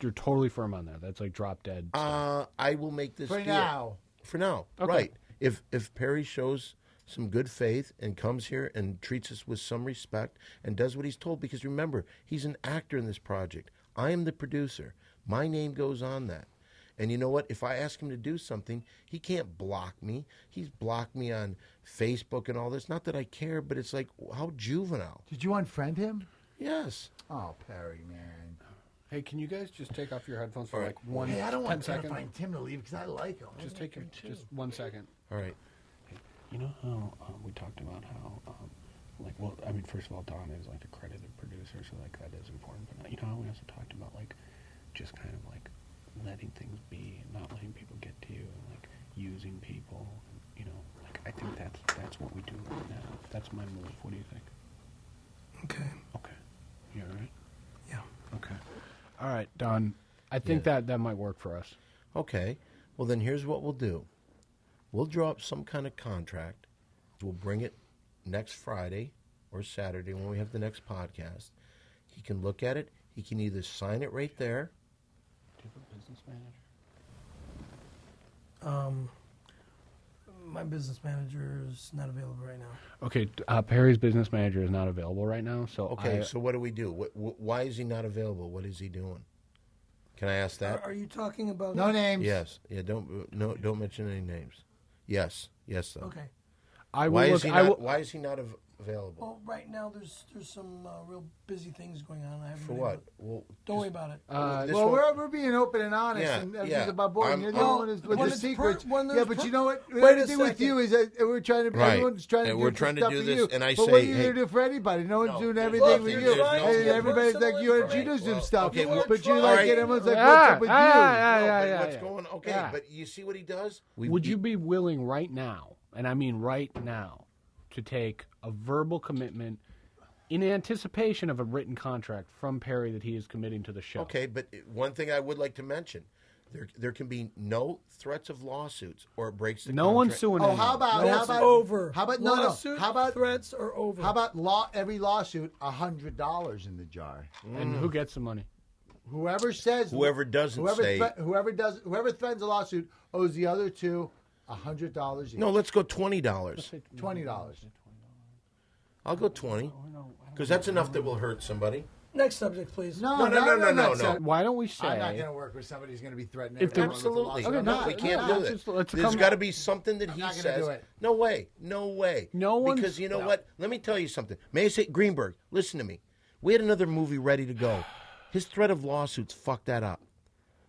Speaker 5: You're totally firm on that? That's like drop dead.
Speaker 2: I will make this
Speaker 1: For
Speaker 2: deal.
Speaker 1: now.
Speaker 2: For now,
Speaker 5: Okay.
Speaker 2: right? If Perry shows some good faith and comes here and treats us with some respect and does what he's told, because remember, he's an actor in this project. I am the producer. My name goes on that. And you know what? If I ask him to do something, he can't block me. He's blocked me on Facebook and all this. Not that I care, but it's like, how juvenile.
Speaker 1: Did you unfriend him?
Speaker 2: Yes.
Speaker 1: Oh, Perry, man.
Speaker 5: Hey, can you guys just take off your headphones for
Speaker 2: All
Speaker 5: like one?
Speaker 1: Hey, I don't
Speaker 5: 10
Speaker 1: want
Speaker 5: seconds?
Speaker 1: Terrifying Tim to leave because I like him.
Speaker 5: Just take your, just 1 second.
Speaker 2: All right.
Speaker 5: You know how we talked about how, first of all, Don is like a credited producer, so like that is important. But you know how we also talked about like just kind of like letting things be and not letting people get to you and like using people. I think that's what we do right now. That's my move. What do you think?
Speaker 4: Okay.
Speaker 5: Okay. You all right?
Speaker 4: Yeah.
Speaker 5: Okay. All right, Don. I think that might work for us.
Speaker 2: Okay. Well, then here's what we'll do. We'll draw up some kind of contract. We'll bring it next Friday or Saturday when we have the next podcast. He can look at it. He can either sign it right there.
Speaker 5: Do you have a business manager?
Speaker 4: My business manager is not available right now.
Speaker 5: Okay, Perry's business manager is not available right now, so
Speaker 2: Okay, so what do we do? Why is he not available? What is he doing? Can I ask that?
Speaker 4: Are you talking about...
Speaker 1: No names.
Speaker 2: Yes. Yeah. Don't mention any names. Yes. Yes. Though.
Speaker 4: Okay.
Speaker 2: Why is he not available?
Speaker 4: Well, right now there's some real busy things going on. I haven't
Speaker 2: For
Speaker 4: been
Speaker 2: what?
Speaker 4: able to-
Speaker 2: Well,
Speaker 4: Don't worry about it.
Speaker 1: Well, we're being open and honest,
Speaker 2: Yeah,
Speaker 1: and
Speaker 2: yeah.
Speaker 1: everything's about boring. You're the
Speaker 4: Well,
Speaker 1: one with
Speaker 4: when
Speaker 1: the
Speaker 4: it's
Speaker 1: secrets.
Speaker 4: when
Speaker 1: Yeah,
Speaker 4: there's
Speaker 1: but you know what?
Speaker 4: Wait
Speaker 1: The
Speaker 4: a
Speaker 1: thing with
Speaker 4: second.
Speaker 1: you is that we're trying to.
Speaker 2: Right.
Speaker 1: Everyone's trying to
Speaker 2: And
Speaker 1: do
Speaker 2: we're
Speaker 1: good
Speaker 2: trying to
Speaker 1: stuff
Speaker 2: do
Speaker 1: for
Speaker 2: this,
Speaker 1: you.
Speaker 2: and I
Speaker 1: but
Speaker 2: say,
Speaker 1: what are you
Speaker 2: hey-
Speaker 1: gonna do for anybody? No one's
Speaker 2: No,
Speaker 1: doing
Speaker 2: there's
Speaker 1: everything
Speaker 2: nothing.
Speaker 1: with
Speaker 2: There's
Speaker 1: you.
Speaker 2: no-
Speaker 1: And
Speaker 2: Okay,
Speaker 1: everybody's like,
Speaker 4: personal
Speaker 1: you and
Speaker 4: information.
Speaker 1: Gino's doing
Speaker 2: Well,
Speaker 1: stuff.
Speaker 2: okay,
Speaker 4: well,
Speaker 1: but you
Speaker 4: all
Speaker 1: like
Speaker 4: right.
Speaker 1: it. Everyone's like,
Speaker 5: Yeah,
Speaker 1: what's up with you?
Speaker 2: No,
Speaker 5: yeah,
Speaker 2: but what's
Speaker 5: yeah.
Speaker 2: going? Okay,
Speaker 5: Yeah.
Speaker 2: but you see what he does?
Speaker 5: Would you be willing right now, and I mean right now, to take a verbal commitment in anticipation of a written contract from Perry that he is committing to the show?
Speaker 2: Okay, but one thing I would like to mention: there can be no threats of lawsuits, or it breaks the
Speaker 5: No
Speaker 2: contract.
Speaker 5: one's suing
Speaker 1: Oh,
Speaker 5: anyone.
Speaker 1: how about
Speaker 4: It's over.
Speaker 1: How about
Speaker 4: Lawsuit
Speaker 1: How about
Speaker 4: threats are over?
Speaker 1: How about every lawsuit $100 in the jar?
Speaker 5: And who gets the money?
Speaker 1: Whoever says
Speaker 2: Whoever doesn't say-
Speaker 1: whoever threatens a lawsuit owes the other two $100 each.
Speaker 2: No, let's go $20.
Speaker 1: $20.
Speaker 2: I'll go 20, because that's enough that will hurt somebody.
Speaker 4: Next subject, please.
Speaker 2: No.
Speaker 5: Why don't we say?
Speaker 1: I'm not going to work with somebody who's going to be threatening.
Speaker 5: If there-
Speaker 1: everyone with a
Speaker 2: Absolutely.
Speaker 1: lawsuit. I'm
Speaker 2: No,
Speaker 1: not.
Speaker 2: we can't
Speaker 1: I'm
Speaker 2: do
Speaker 1: not.
Speaker 2: that.
Speaker 5: let's
Speaker 2: There's
Speaker 5: come-
Speaker 2: got to be something that
Speaker 1: I'm
Speaker 2: he
Speaker 1: not gonna
Speaker 2: says.
Speaker 1: do it.
Speaker 2: No way. No way.
Speaker 5: No one's-
Speaker 2: Because you know
Speaker 1: No.
Speaker 2: what? Let me tell you something. May I say, Greenberg, listen to me. We had another movie ready to go. His threat of lawsuits fucked that up.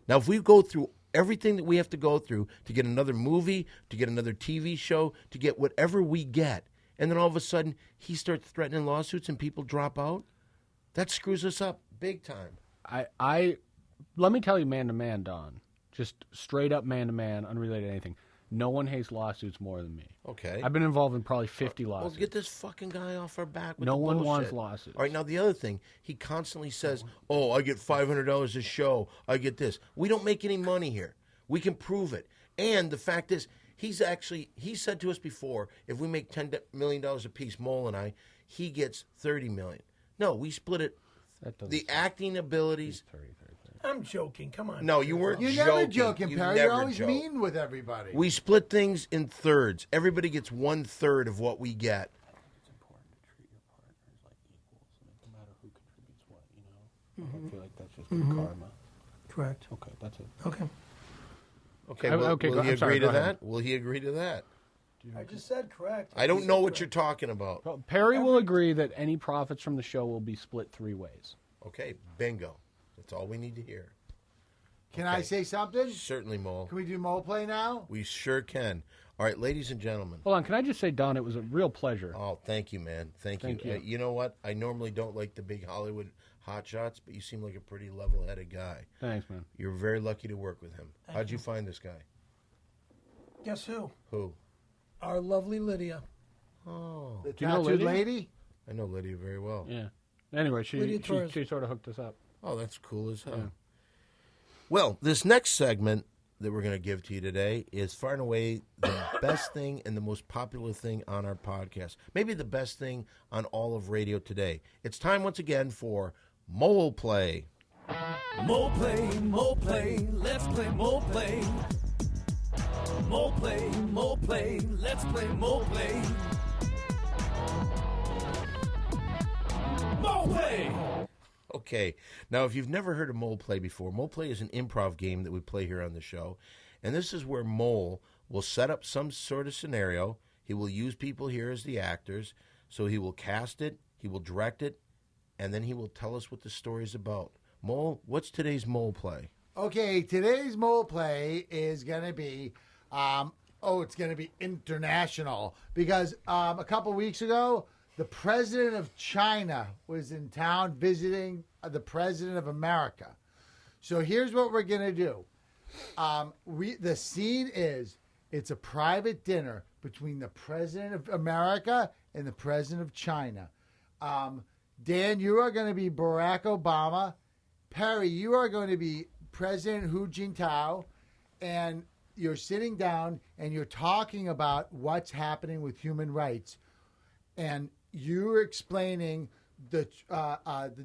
Speaker 2: Now, if we go through everything that we have to go through to get another movie, to get another TV show, to get whatever we get, and then all of a sudden he starts threatening lawsuits and people drop out, that screws us up big time.
Speaker 5: I let me tell you, man to man, Don, just straight up man to man, unrelated to anything. No one hates lawsuits more than me.
Speaker 2: Okay.
Speaker 5: I've been involved in probably 50
Speaker 2: Well,
Speaker 5: lawsuits.
Speaker 2: get this fucking guy off our back with
Speaker 5: No
Speaker 2: the
Speaker 5: one
Speaker 2: bullshit.
Speaker 5: wants lawsuits.
Speaker 2: All right, now the other thing, he constantly says, oh, I get $500 a show. I get this. We don't make any money here. We can prove it. And the fact is, he said to us before, if we make $10 million a piece, Mole and I, he gets $30 million. No, we split it.
Speaker 5: That doesn't
Speaker 2: The acting abilities.
Speaker 4: I'm joking. Come on.
Speaker 2: No, you weren't
Speaker 1: You're
Speaker 2: joking.
Speaker 1: never joking,
Speaker 2: You
Speaker 1: Perry. You're
Speaker 2: never
Speaker 1: always
Speaker 2: joke.
Speaker 1: mean with everybody.
Speaker 2: We split things in thirds. Everybody gets 1/3 of what we get.
Speaker 5: It's important to treat your partners like equals, no matter who contributes what. I feel like that's just good karma.
Speaker 4: Correct.
Speaker 5: Okay, that's it.
Speaker 4: Okay.
Speaker 2: Okay,
Speaker 5: I-
Speaker 2: will,
Speaker 5: okay,
Speaker 2: will
Speaker 5: go-
Speaker 2: he
Speaker 5: I'm sorry,
Speaker 2: agree to
Speaker 5: go ahead.
Speaker 2: that? Will he agree to that?
Speaker 4: I just said correct.
Speaker 2: I don't know what you're talking about.
Speaker 5: Well, Perry will agree that any profits from the show will be split 3 ways.
Speaker 2: Okay, bingo. That's all we need to hear.
Speaker 1: Can I say something?
Speaker 2: Certainly, Mole.
Speaker 1: Can we do mole play now?
Speaker 2: We sure can. All right, ladies and gentlemen.
Speaker 5: Hold on, can I just say, Don, it was a real pleasure.
Speaker 2: Oh, thank you, man. Thank
Speaker 5: Thank
Speaker 2: you.
Speaker 5: you.
Speaker 2: You know what? I normally don't like the big Hollywood hotshots, but you seem like a pretty level-headed guy.
Speaker 5: Thanks, man.
Speaker 2: You're very lucky to work with him. How'd you find this guy?
Speaker 4: Guess who?
Speaker 2: Who?
Speaker 4: Our lovely Lydia.
Speaker 2: Oh,
Speaker 1: The
Speaker 5: Do you know
Speaker 1: tattooed
Speaker 5: Lydia?
Speaker 1: lady?
Speaker 2: I know Lydia very well.
Speaker 5: Yeah. Anyway,
Speaker 4: Lydia
Speaker 5: she
Speaker 4: Torres.
Speaker 5: sort of hooked us up.
Speaker 2: Oh, that's cool as hell.
Speaker 5: Yeah.
Speaker 2: Well, this next segment that we're going to give to you today is far and away the best thing and the most popular thing on our podcast. Maybe the best thing on all of radio today. It's time once again for Mole Play.
Speaker 6: Mole play, let's play mole play. Mole play, let's play mole play. Mole play!
Speaker 2: Okay, now if you've never heard of Mole Play before, Mole Play is an improv game that we play here on the show. And this is where Mole will set up some sort of scenario. He will use people here as the actors. So he will cast it, he will direct it, and then he will tell us what the story's about. Mole, what's today's Mole Play?
Speaker 1: Okay, today's mole play is going to be, it's going to be international because a couple weeks ago, the president of China was in town visiting the president of America. So here's what we're going to do. The scene is It's a private dinner between the president of America and the president of China. Dan, you are going to be Barack Obama. Perry, you are going to be President Hu Jintao. And you're sitting down and you're talking about what's happening with human rights. And you're explaining the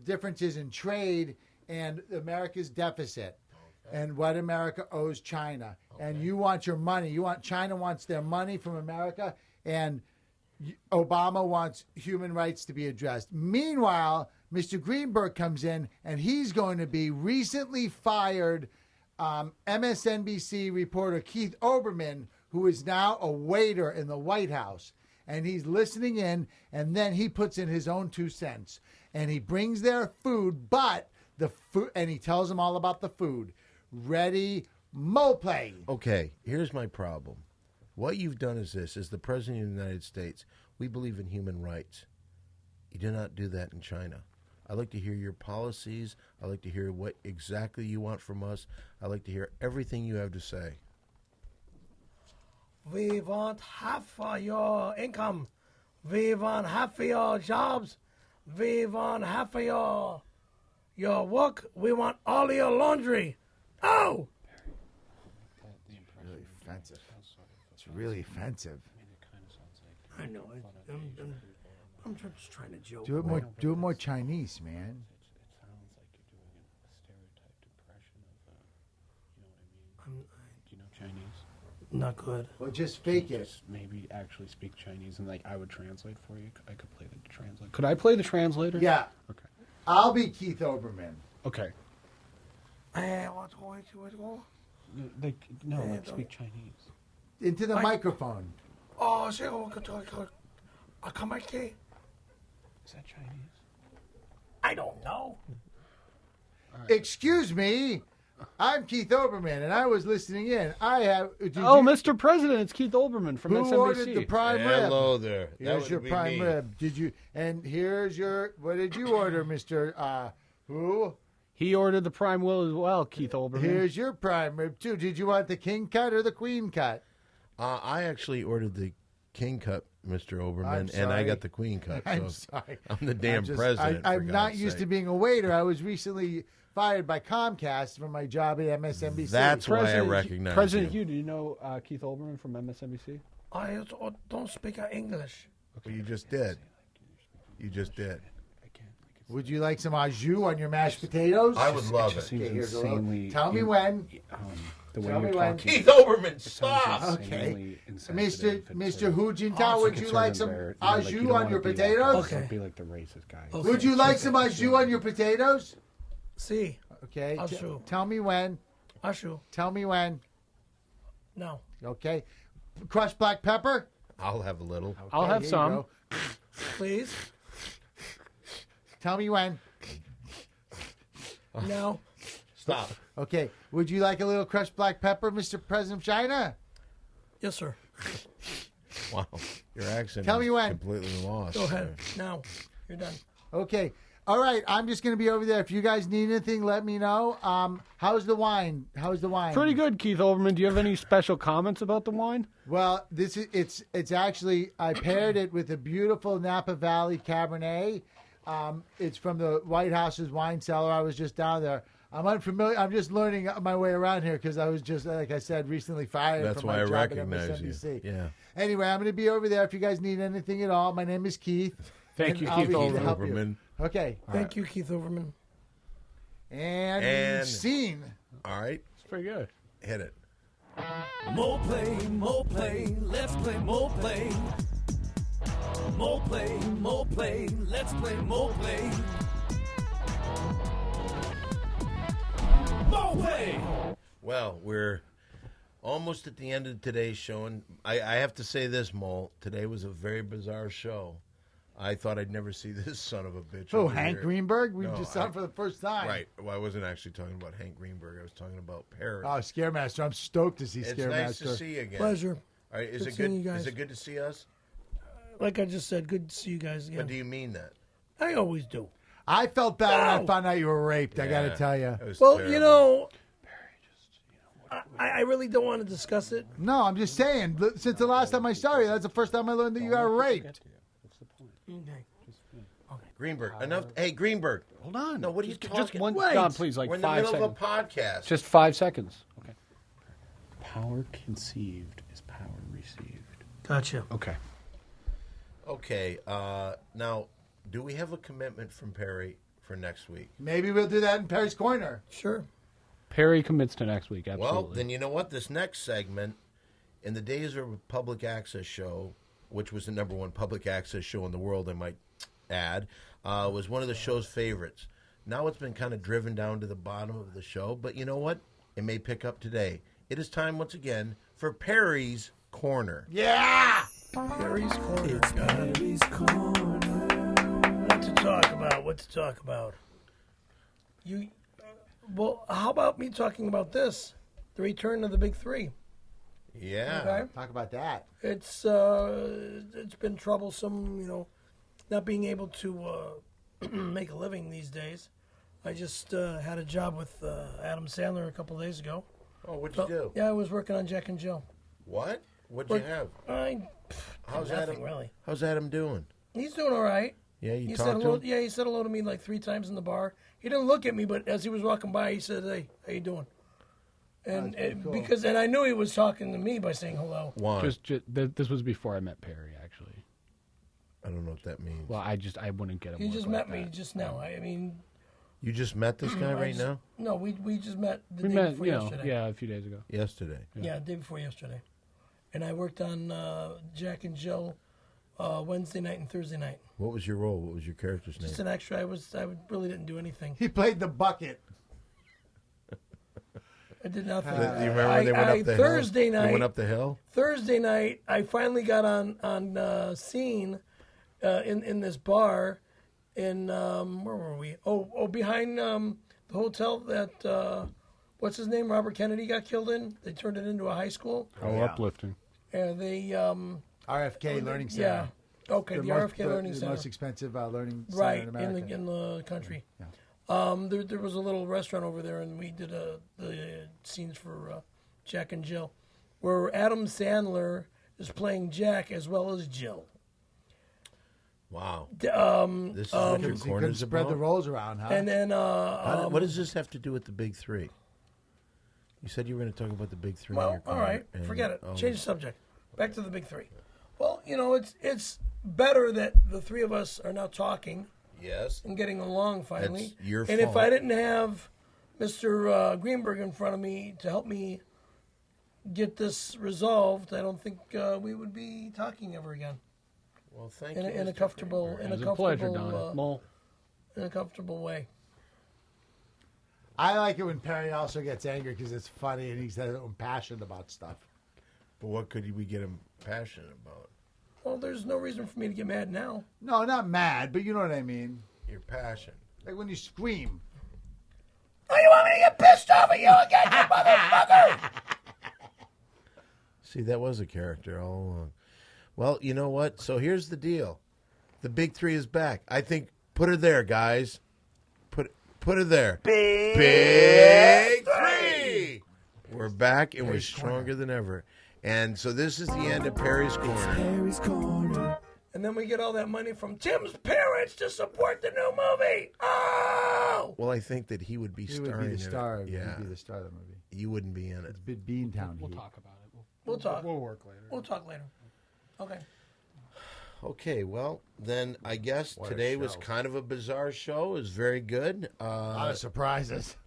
Speaker 1: differences in trade and America's deficit. And what America owes China. Okay. And you want your money. China wants their money from America, and Obama wants human rights to be addressed. Meanwhile, Mr. Greenberg comes in, and he's going to be recently fired MSNBC reporter Keith Olbermann, who is now a waiter in the White House. And he's listening in, and then he puts in his own 2 cents. And he brings their food, but the food, and he tells them all about the food. Ready, Moplay.
Speaker 2: Okay, here's my problem. What you've done is this. As the President of the United States, we believe in human rights. You do not do that in China. I'd like to hear your policies. I'd like to hear what exactly you want from us. I'd like to hear everything you have to say.
Speaker 4: We want half of your income. We want half of your jobs. We want half of your work. We want all of your laundry. Oh!
Speaker 1: It's really offensive. It's really offensive.
Speaker 4: I know. I'm just trying to joke.
Speaker 1: Do it more Chinese, man.
Speaker 5: It sounds like you're doing a stereotyped impression of, you know what I mean? Do you know Chinese?
Speaker 4: Not good.
Speaker 1: Well, just fake it.
Speaker 5: Just maybe actually speak Chinese, and like I would translate for you. I could play the translator. Could I play the translator?
Speaker 1: Yeah.
Speaker 5: Okay.
Speaker 1: I'll be Keith Olbermann.
Speaker 5: Okay.
Speaker 4: What's going on?
Speaker 5: Like speak Chinese.
Speaker 1: Into the microphone.
Speaker 4: Oh, say, come back here.
Speaker 5: Is that Chinese?
Speaker 4: I don't know.
Speaker 1: Right. Excuse me. I'm Keith Olbermann, and I was listening in.
Speaker 5: Mr. President, it's Keith Olbermann from SNBC.
Speaker 1: Who ordered the prime rib?
Speaker 2: Hello there.
Speaker 1: Here's your prime rib. And here's your. What did you order, Mr. Who?
Speaker 5: He ordered the prime will as well, Keith Olbermann.
Speaker 1: Here's your prime rib, too. Did you want the king cut or the queen cut?
Speaker 2: I actually ordered the king cut, Mr. Olbermann, and I got the queen cut. So
Speaker 1: I'm sorry.
Speaker 2: I'm the damn president.
Speaker 1: I'm not used to being a waiter. I was recently fired by Comcast from my job at MSNBC.
Speaker 2: That's why I recognize
Speaker 5: President
Speaker 2: you.
Speaker 5: Hugh, do you know Keith Olbermann from MSNBC?
Speaker 4: I don't speak English.
Speaker 2: Well, you just did. You just did.
Speaker 1: Would you like some au jus on your mashed potatoes?
Speaker 2: I would love it.
Speaker 1: Okay, here's a little.
Speaker 5: Insanely
Speaker 1: Tell me when.
Speaker 5: The way
Speaker 1: Tell
Speaker 5: you're
Speaker 1: me when.
Speaker 5: talking.
Speaker 2: Keith Olbermann, stop!
Speaker 1: Okay. Mr. Hu Jintao, would you like some au jus on your potatoes?
Speaker 5: Don't be like the racist guy.
Speaker 4: Okay.
Speaker 1: Would you like some au jus on your potatoes?
Speaker 4: See.
Speaker 1: Okay.
Speaker 4: Au jus.
Speaker 1: Tell me when.
Speaker 4: Au jus.
Speaker 1: Tell me when.
Speaker 4: No.
Speaker 1: Okay. Crushed black pepper?
Speaker 2: I'll have a little.
Speaker 1: Okay,
Speaker 5: I'll have
Speaker 1: here
Speaker 5: some.
Speaker 1: you go.
Speaker 4: Please.
Speaker 1: Tell me when.
Speaker 4: No.
Speaker 2: Stop.
Speaker 1: Okay. Would you like a little crushed black pepper, Mr. President of China?
Speaker 4: Yes, sir.
Speaker 2: Wow. Your accent
Speaker 1: Tell
Speaker 2: is
Speaker 1: me when.
Speaker 2: completely lost.
Speaker 4: Go ahead. Now. You're done.
Speaker 1: Okay. All right. I'm just going to be over there. If you guys need anything, let me know. How's the wine?
Speaker 5: Pretty good, Keith Olbermann. Do you have any special comments about the wine?
Speaker 1: Well, it's actually, I paired it with a beautiful Napa Valley Cabernet. It's from the White House's wine cellar. I was just down there. I'm unfamiliar. I'm just learning my way around here because I was just, like I said, recently fired
Speaker 2: That's
Speaker 1: from
Speaker 2: why
Speaker 1: my
Speaker 2: I
Speaker 1: job
Speaker 2: recognize
Speaker 1: at MSNBC.
Speaker 2: you. Yeah.
Speaker 1: Anyway, I'm going to be over there if you guys need anything at all. My name is Keith.
Speaker 5: Thank you,
Speaker 1: I'll
Speaker 5: Keith
Speaker 1: be here to help you.
Speaker 2: Olbermann.
Speaker 1: Okay.
Speaker 4: Thank you, Keith Olbermann.
Speaker 1: And scene.
Speaker 2: All right.
Speaker 5: It's pretty good.
Speaker 2: Hit it.
Speaker 6: More play, let's play more play. More play, let's play more play. More play!
Speaker 2: Well, we're almost at the end of today's show, and I have to say this, Mole. Today was a very bizarre show. I thought I'd never see this son of a bitch.
Speaker 1: Oh,
Speaker 2: over
Speaker 1: Hank
Speaker 2: here.
Speaker 1: Greenberg? We
Speaker 2: No,
Speaker 1: just saw him for the first time.
Speaker 2: Right. Well, I wasn't actually talking about Hank Greenberg. I was talking about Paris.
Speaker 1: Oh, Scaremaster. I'm stoked to see
Speaker 2: it's
Speaker 1: Scaremaster.
Speaker 2: nice to see you again.
Speaker 4: Pleasure.
Speaker 2: All right, is
Speaker 4: Good
Speaker 2: it
Speaker 4: seeing
Speaker 2: good?
Speaker 4: you guys.
Speaker 2: Is it good to see us?
Speaker 4: Like I just said, good to see you guys again.
Speaker 2: But do you mean that?
Speaker 4: I always do.
Speaker 1: I felt bad when I
Speaker 4: No.
Speaker 1: found out you were raped. I got to tell you.
Speaker 2: That was
Speaker 4: Well,
Speaker 2: terrible.
Speaker 4: you know, I really don't want to discuss it.
Speaker 1: No, I'm just saying. Since the last time I saw you, that's the first time I learned that you got raped.
Speaker 5: What's the point?
Speaker 4: Okay.
Speaker 2: Greenberg, enough. Hey, Greenberg.
Speaker 5: Hold on.
Speaker 2: No, what are you talking?
Speaker 5: Just one.
Speaker 4: Wait.
Speaker 5: Don, please, like
Speaker 2: We're in the
Speaker 5: 5
Speaker 2: middle
Speaker 5: seconds.
Speaker 2: of a podcast.
Speaker 5: Just 5 seconds. Okay. Power conceived is power received.
Speaker 4: Gotcha.
Speaker 5: Okay.
Speaker 2: Okay. Now, do we have a commitment from Perry for next week?
Speaker 1: Maybe we'll do that in Perry's Corner.
Speaker 4: Sure.
Speaker 5: Perry commits to next week. Absolutely.
Speaker 2: Well, then you know what? This next segment, in the days of a public access show, which was the #1 public access show in the world, I might add, was one of the show's favorites. Now it's been kind of driven down to the bottom of the show, but you know what? It may pick up today. It is time once again for Perry's Corner.
Speaker 1: Yeah!
Speaker 4: Perry's Corner.
Speaker 6: It's Perry's Corner.
Speaker 4: What to talk about? Well, how about me talking about this? The return of the Big Three.
Speaker 2: Yeah.
Speaker 4: Okay.
Speaker 1: Talk about that.
Speaker 4: It's been troublesome, not being able to make a living these days. I just had a job with Adam Sandler a couple days ago.
Speaker 2: Oh, what'd you do?
Speaker 4: Yeah, I was working on Jack and Jill.
Speaker 2: What? What'd you have? How's
Speaker 4: nothing
Speaker 2: Adam?
Speaker 4: really.
Speaker 2: How's Adam doing?
Speaker 4: He's doing all right.
Speaker 2: Yeah, you
Speaker 4: He
Speaker 2: talked
Speaker 4: said
Speaker 2: to
Speaker 4: hello.
Speaker 2: him?
Speaker 4: Yeah, he said hello to me like 3 times in the bar. He didn't look at me, but as he was walking by, he said, "Hey, how you doing?" And
Speaker 1: cool.
Speaker 4: because I knew he was talking to me by saying hello.
Speaker 2: Why?
Speaker 5: This was before I met Perry, actually.
Speaker 2: I don't know what that means.
Speaker 5: Well, I wouldn't get him.
Speaker 4: He
Speaker 5: work
Speaker 4: just
Speaker 5: like
Speaker 4: met me
Speaker 5: that.
Speaker 4: just now. I mean,
Speaker 2: You just met this guy right
Speaker 4: just-
Speaker 2: now?
Speaker 4: no, we just met the
Speaker 5: We
Speaker 4: day
Speaker 5: met,
Speaker 4: before
Speaker 5: you know,
Speaker 4: yesterday.
Speaker 5: yeah, a few days ago.
Speaker 2: Yesterday.
Speaker 4: Yeah, the day before yesterday. And I worked on Jack and Jill Wednesday night and Thursday night.
Speaker 2: What was your role? What was your character's name?
Speaker 4: Just an extra. I really didn't do anything.
Speaker 1: He played the bucket.
Speaker 4: I did nothing.
Speaker 2: Do you remember when they went up the
Speaker 4: Thursday
Speaker 2: hill?
Speaker 4: night.
Speaker 2: They went up the hill?
Speaker 4: Thursday night, I finally got on scene in this bar in where were we? Oh, behind the hotel that what's his name? Robert Kennedy got killed in. They turned it into a high school.
Speaker 5: Oh, uplifting.
Speaker 4: And they
Speaker 1: RFK Learning Center.
Speaker 4: yeah. Okay, the RFK Learning
Speaker 1: the
Speaker 4: Center.
Speaker 1: most expensive learning center
Speaker 4: Right
Speaker 1: in America.
Speaker 4: in the country.
Speaker 1: Yeah.
Speaker 4: There was a little restaurant over there, and we did the scenes for Jack and Jill, where Adam Sandler is playing Jack as well as Jill.
Speaker 2: Wow.
Speaker 4: This
Speaker 2: This is what your
Speaker 1: You couldn't
Speaker 2: corner's
Speaker 1: spread the
Speaker 2: about?
Speaker 1: roles around, huh?
Speaker 4: And then
Speaker 2: What does this have to do with the Big Three? You said you were going to talk about the Big Three. in
Speaker 4: well,
Speaker 2: your
Speaker 4: all
Speaker 2: corner,
Speaker 4: right,
Speaker 2: and-
Speaker 4: forget it.
Speaker 2: oh,
Speaker 4: Change the subject. Back to the Big Three. Well, it's better that the three of us are now talking
Speaker 2: Yes.
Speaker 4: and getting along finally.
Speaker 2: That's your
Speaker 4: and if
Speaker 2: fault.
Speaker 4: I didn't have Mr. Greenberg in front of me to help me get this resolved, I don't think we would be talking ever again.
Speaker 2: Well, thank
Speaker 4: In
Speaker 2: you.
Speaker 4: a
Speaker 2: Mr.
Speaker 4: comfortable,
Speaker 2: Greenberg.
Speaker 4: in
Speaker 5: It
Speaker 4: a
Speaker 5: was a pleasure,
Speaker 4: comfortable,
Speaker 5: Don. Mole.
Speaker 4: in a comfortable way.
Speaker 1: I like it when Perry also gets angry because it's funny and he's passionate about stuff.
Speaker 2: But what could we get him passionate about?
Speaker 4: Well, there's no reason for me to get mad now.
Speaker 1: No, not mad, but you know what I mean.
Speaker 2: Your passion.
Speaker 1: Like when you scream.
Speaker 4: Oh, you want me to get pissed off at you again, you motherfucker?
Speaker 2: See, that was a character all along. Well, you know what? So here's the deal. The Big Three is back. I think put her there, guys. Put her there. Big Three. We're back and we're stronger than ever. And so this is the end of Perry's Corner.
Speaker 6: Perry's Corner.
Speaker 4: And then we get all that money from Tim's parents to support the new movie. Oh!
Speaker 2: Well, I think that he would be
Speaker 1: He
Speaker 2: starring
Speaker 1: would be the
Speaker 2: in
Speaker 1: star.
Speaker 2: it. Yeah,
Speaker 1: He'd be the star of the movie.
Speaker 2: you wouldn't be in it.
Speaker 1: It's Big Beantown.
Speaker 5: We'll
Speaker 1: heat.
Speaker 5: talk about it.
Speaker 4: We'll talk.
Speaker 5: We'll work later.
Speaker 4: We'll talk later. Okay.
Speaker 2: Okay, well, then I guess today was kind of a bizarre show. It was very good.
Speaker 1: A lot of surprises.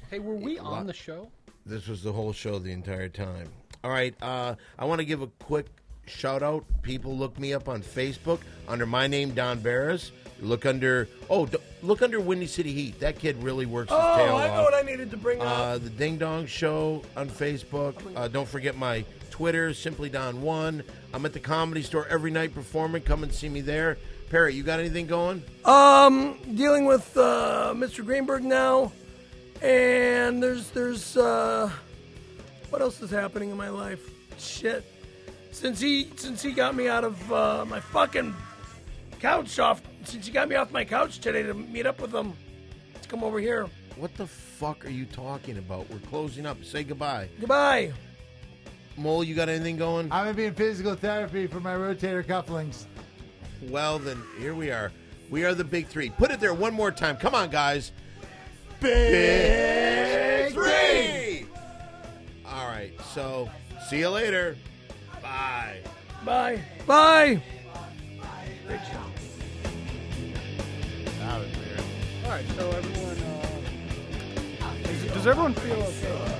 Speaker 5: Hey, were we on the show?
Speaker 2: This was the whole show the entire time. All right, I want to give a quick shout out. People look me up on Facebook under my name, Don Barris. Look under Windy City Heat. That kid really works his tail
Speaker 4: Oh, I know
Speaker 2: off.
Speaker 4: what I needed to bring up.
Speaker 2: The Ding Dong Show on Facebook. Don't forget my Twitter, Simply Don1. I'm at the Comedy Store every night performing. Come and see me there. Perry, you got anything going?
Speaker 4: Dealing with Mr. Greenberg now, and there's what else is happening in my life? Shit. Since he got me out of my fucking couch since he got me off my couch today to meet up with him to come over here.
Speaker 2: What the fuck are you talking about? We're closing up. Say goodbye.
Speaker 4: Goodbye.
Speaker 2: Mole, you got anything going?
Speaker 1: I'm going to be in physical therapy for my rotator cufflinks.
Speaker 2: Well, then, here we are. We are the Big Three. Put it there one more time. Come on, guys. Big Three! All right, so see you later. Bye.
Speaker 4: Bye. Bye.
Speaker 1: That was weird.
Speaker 5: All right, so everyone, does everyone feel okay?